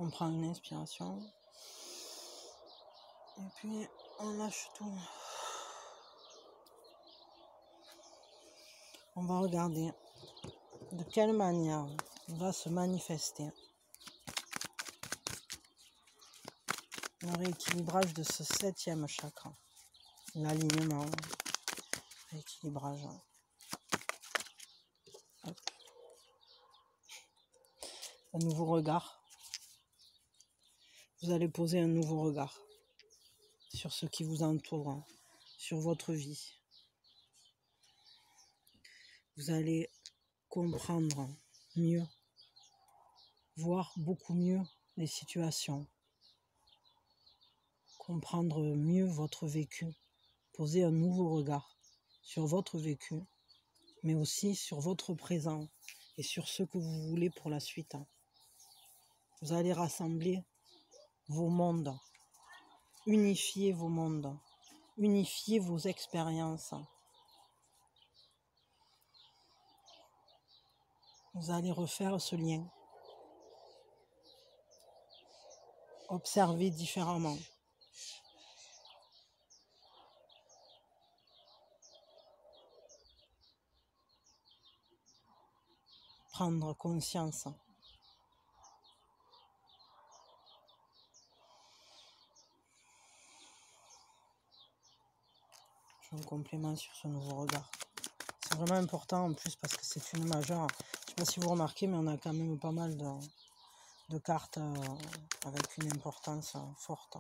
On prend une inspiration et puis on lâche tout. On va regarder de quelle manière va se manifester le rééquilibrage de ce 7e chakra, l'alignement. Équilibrage. Hop. Un nouveau regard. Vous allez poser un nouveau regard sur ce qui vous entoure, sur votre vie. Vous allez comprendre mieux, voir beaucoup mieux les situations, comprendre mieux votre vécu, poser un nouveau regard sur votre vécu, mais aussi sur votre présent et sur ce que vous voulez pour la suite. Vous allez rassembler vos mondes, unifier vos mondes, unifier vos expériences. Vous allez refaire ce lien, observer différemment. Prendre conscience. Je fais un complément sur ce nouveau regard. C'est vraiment important en plus parce que c'est une majeure. Je ne sais pas si vous remarquez, mais on a quand même pas mal de cartes avec une importance forte.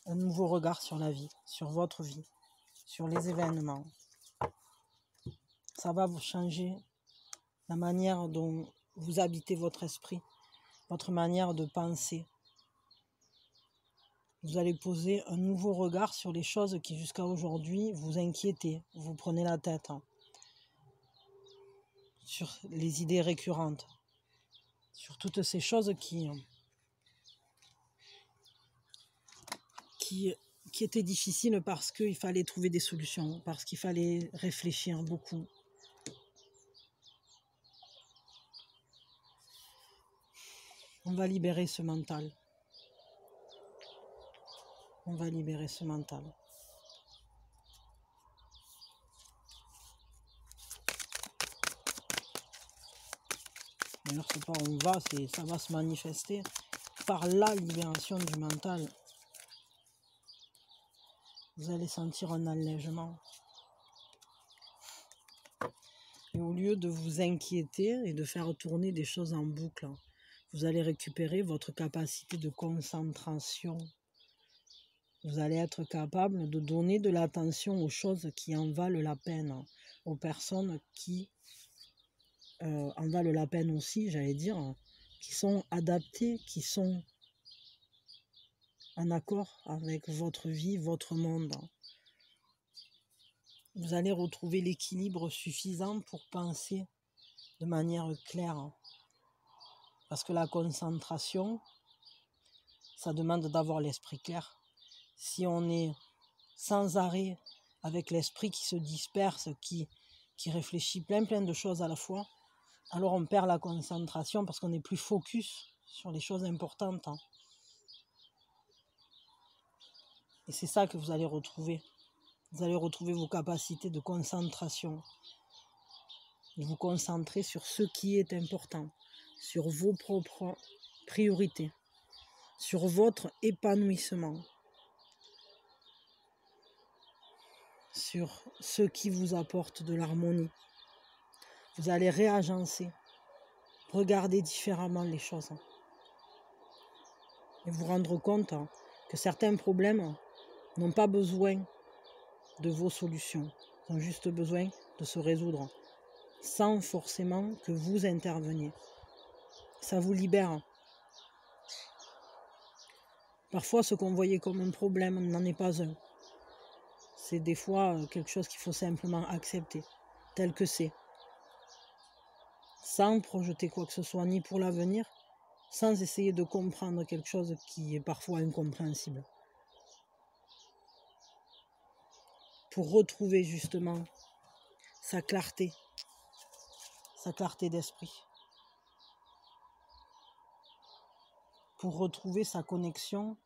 Un nouveau regard sur la vie, sur votre vie, sur les événements. Ça va vous changer la manière dont vous habitez votre esprit, votre manière de penser. Vous allez poser un nouveau regard sur les choses qui jusqu'à aujourd'hui vous inquiétaient, vous prenez la tête, sur les idées récurrentes, sur toutes ces choses qui étaient difficiles parce qu'il fallait trouver des solutions, parce qu'il fallait réfléchir beaucoup. On va libérer ce mental. On va libérer ce mental. D'ailleurs, c'est pas on va, ça va se manifester par la libération du mental. Vous allez sentir un allègement. Et au lieu de vous inquiéter et de faire tourner des choses en boucle, vous allez récupérer votre capacité de concentration. Vous allez être capable de donner de l'attention aux choses qui en valent la peine, aux personnes qui en valent la peine aussi, j'allais dire, qui sont adaptées, qui sont en accord avec votre vie, votre monde. Vous allez retrouver l'équilibre suffisant pour penser de manière claire. Parce que la concentration, ça demande d'avoir l'esprit clair. Si on est sans arrêt avec l'esprit qui se disperse, qui réfléchit plein de choses à la fois, alors on perd la concentration parce qu'on n'est plus focus sur les choses importantes. Et c'est ça que vous allez retrouver. Vous allez retrouver vos capacités de concentration. De vous concentrer sur ce qui est important, sur vos propres priorités, sur votre épanouissement, sur ce qui vous apporte de l'harmonie. Vous allez réagencer, regarder différemment les choses et vous rendre compte que certains problèmes n'ont pas besoin de vos solutions, ils ont juste besoin de se résoudre sans forcément que vous interveniez. Ça vous libère. Parfois, ce qu'on voyait comme un problème n'en est pas un. C'est des fois quelque chose qu'il faut simplement accepter, tel que c'est. Sans projeter quoi que ce soit, ni pour l'avenir, sans essayer de comprendre quelque chose qui est parfois incompréhensible. Pour retrouver justement sa clarté d'esprit. Pour retrouver sa connexion,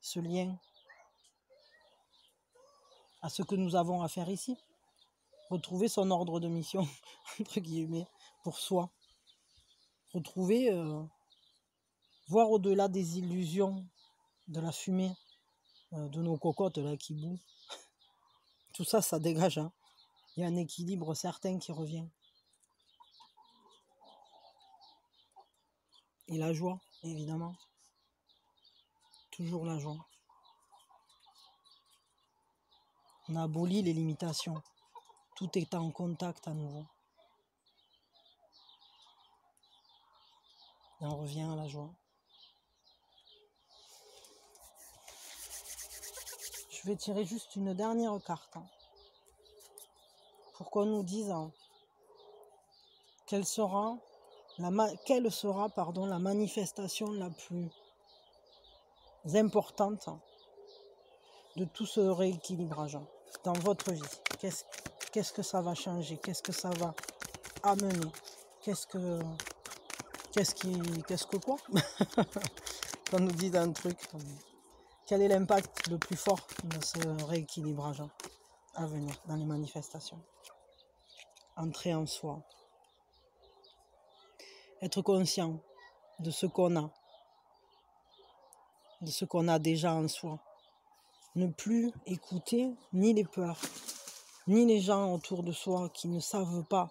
ce lien à ce que nous avons à faire ici. Retrouver son ordre de mission, entre guillemets, pour soi. retrouver, voir au-delà des illusions, de la fumée, de nos cocottes là qui bouent. Tout ça, ça dégage. Hein. Il y a un équilibre certain qui revient. Et la joie, évidemment. Toujours la joie. On abolit les limitations. Tout est en contact à nouveau. Et on revient à la joie. Je vais tirer juste une dernière carte. Hein, pour qu'on nous dise quelle sera la manifestation la plus importante de tout ce rééquilibrage dans votre vie. Qu'est-ce que ça va changer? Qu'est-ce que ça va amener? Qu'est-ce que quoi? Qu'on nous dise un truc. Quel est l'impact le plus fort de ce rééquilibrage à venir dans les manifestations? Entrer en soi. Être conscient de ce qu'on a. De ce qu'on a déjà en soi. Ne plus écouter ni les peurs, ni les gens autour de soi qui ne savent pas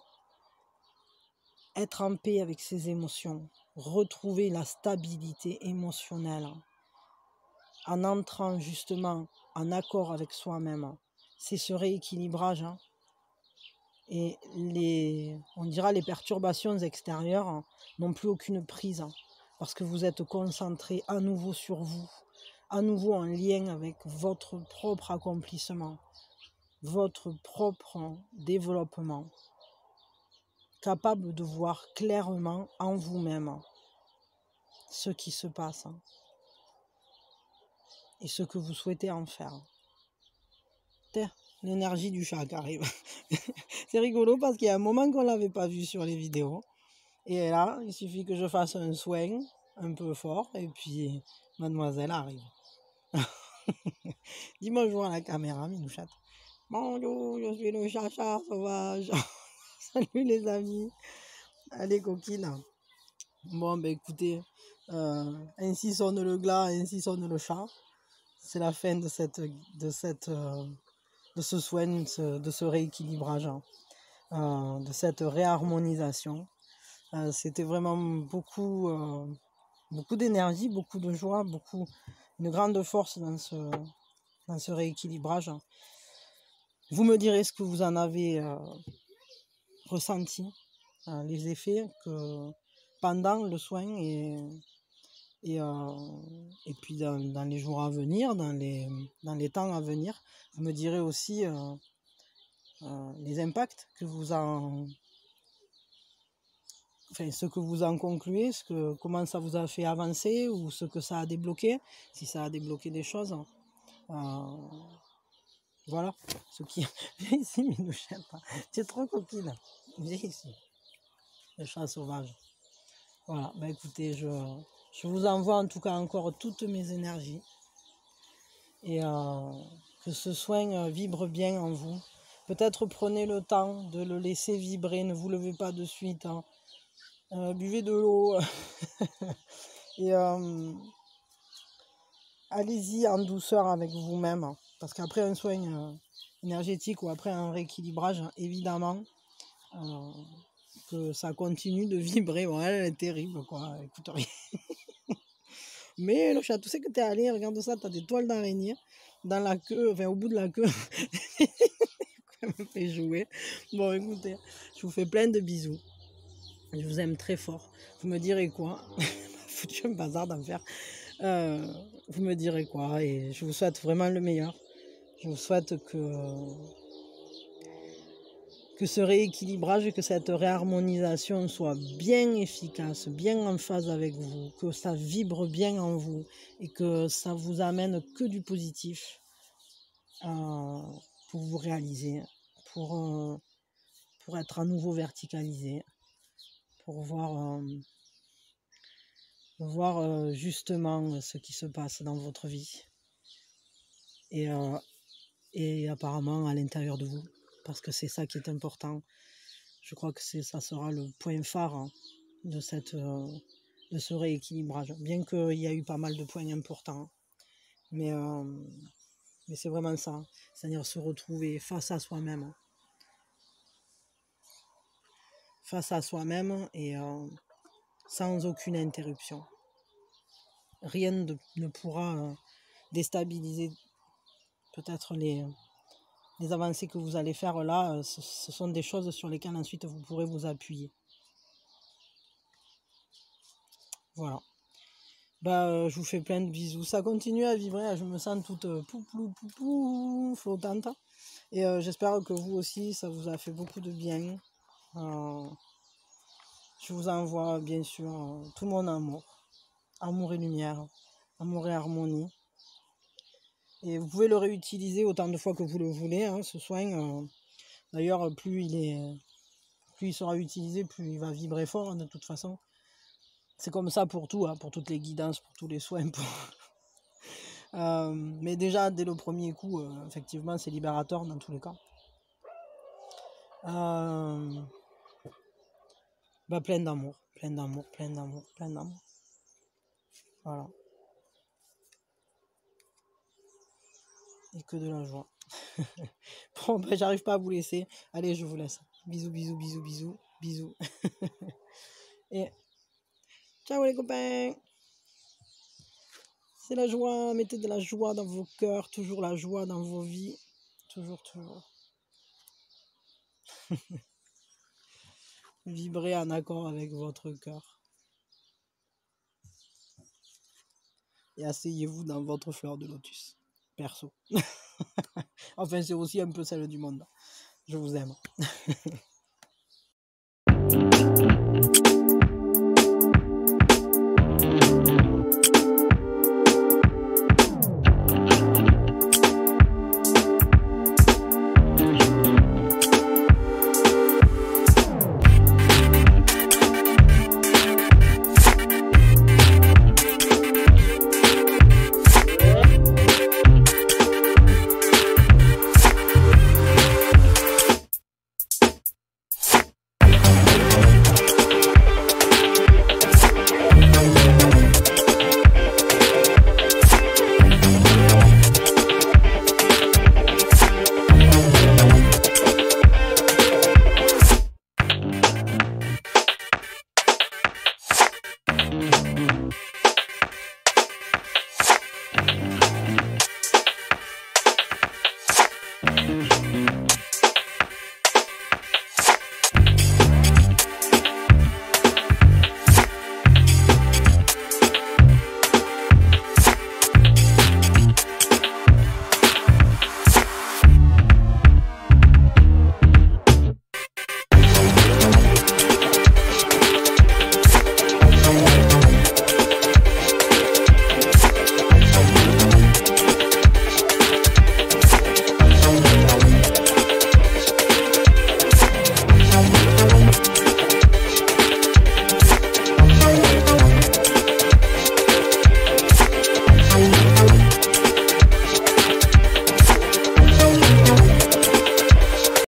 être en paix avec ses émotions. Retrouver la stabilité émotionnelle en entrant justement en accord avec soi-même. C'est ce rééquilibrage. Hein. Et on dira les perturbations extérieures n'ont plus aucune prise parce que vous êtes concentré à nouveau sur vous, à nouveau en lien avec votre propre accomplissement, votre propre développement, capable de voir clairement en vous-même ce qui se passe et ce que vous souhaitez en faire. L'énergie du chat qui arrive. C'est rigolo parce qu'il y a un moment qu'on ne l'avait pas vu sur les vidéos. Et là, il suffit que je fasse un swing un peu fort et puis mademoiselle arrive. Dis bonjour à la caméra, Minouchat. Bonjour, je suis le chacha sauvage. Salut les amis. Allez coquine. Bon, ben écoutez, ainsi sonne le glas, ainsi sonne le chat. C'est la fin de ce soin, de ce rééquilibrage, de cette réharmonisation. C'était vraiment beaucoup d'énergie, beaucoup de joie, une grande force dans ce rééquilibrage. Vous me direz ce que vous en avez ressenti, les effets que pendant le soin et puis dans les jours à venir, dans les temps à venir. Vous me direz aussi les impacts que vous en... Enfin, ce que vous en concluez, comment ça vous a fait avancer ou ce que ça a débloqué, si ça a débloqué des choses. Voilà. Viens ici, Minouchette. Tu es trop coquine. Viens ici. Le chat sauvage. Voilà. Ben, écoutez, je vous envoie en tout cas encore toutes mes énergies. Et que ce soin vibre bien en vous. Peut-être prenez le temps de le laisser vibrer. Ne vous levez pas de suite. Hein. Buvez de l'eau et allez-y en douceur avec vous-même parce qu'après un soin énergétique ou après un rééquilibrage, évidemment que ça continue de vibrer. Bon, elle est terrible quoi, écoute rien. Mais le chat, tu sais que t'es allé, regarde ça, t'as des toiles d'araignée dans la queue, enfin au bout de la queue. Elle me fait jouer. Bon écoutez, je vous fais plein de bisous. Je vous aime très fort. Vous me direz quoi? Foutu un bazar d'en faire. Vous me direz quoi? Et je vous souhaite vraiment le meilleur. Je vous souhaite que ce rééquilibrage, que cette réharmonisation soit bien efficace, bien en phase avec vous, que ça vibre bien en vous et que ça vous amène que du positif pour vous réaliser, pour être à nouveau verticalisé, pour voir justement ce qui se passe dans votre vie et apparemment à l'intérieur de vous, parce que c'est ça qui est important. Je crois que ça sera le point phare de ce rééquilibrage, bien qu'il y a eu pas mal de points importants. Mais c'est vraiment ça, c'est-à-dire se retrouver face à soi-même. Face à soi-même et sans aucune interruption. Rien ne pourra déstabiliser peut-être les avancées que vous allez faire là. Ce sont des choses sur lesquelles ensuite vous pourrez vous appuyer. Voilà. Je vous fais plein de bisous. Ça continue à vibrer, je me sens toute flottante. Et j'espère que vous aussi, ça vous a fait beaucoup de bien. Je vous envoie bien sûr tout mon amour. Amour et lumière, amour et harmonie. Et vous pouvez le réutiliser autant de fois que vous le voulez, hein, ce soin. D'ailleurs, plus il sera utilisé, plus il va vibrer fort, hein, de toute façon. C'est comme ça pour tout, hein, pour toutes les guidances, pour tous les soins. Mais déjà, dès le premier coup, effectivement, c'est libérateur dans tous les cas. Plein d'amour, plein d'amour, plein d'amour, plein d'amour. Voilà. Et que de la joie. Bon, j'arrive pas à vous laisser. Allez, je vous laisse. Bisous, bisous, bisous, bisous, bisous. Et ciao les copains. C'est la joie. Mettez de la joie dans vos cœurs. Toujours la joie dans vos vies. Toujours, toujours. Vibrez en accord avec votre cœur. Et asseyez-vous dans votre fleur de lotus. Perso. Enfin, c'est aussi un peu celle du monde. Je vous aime.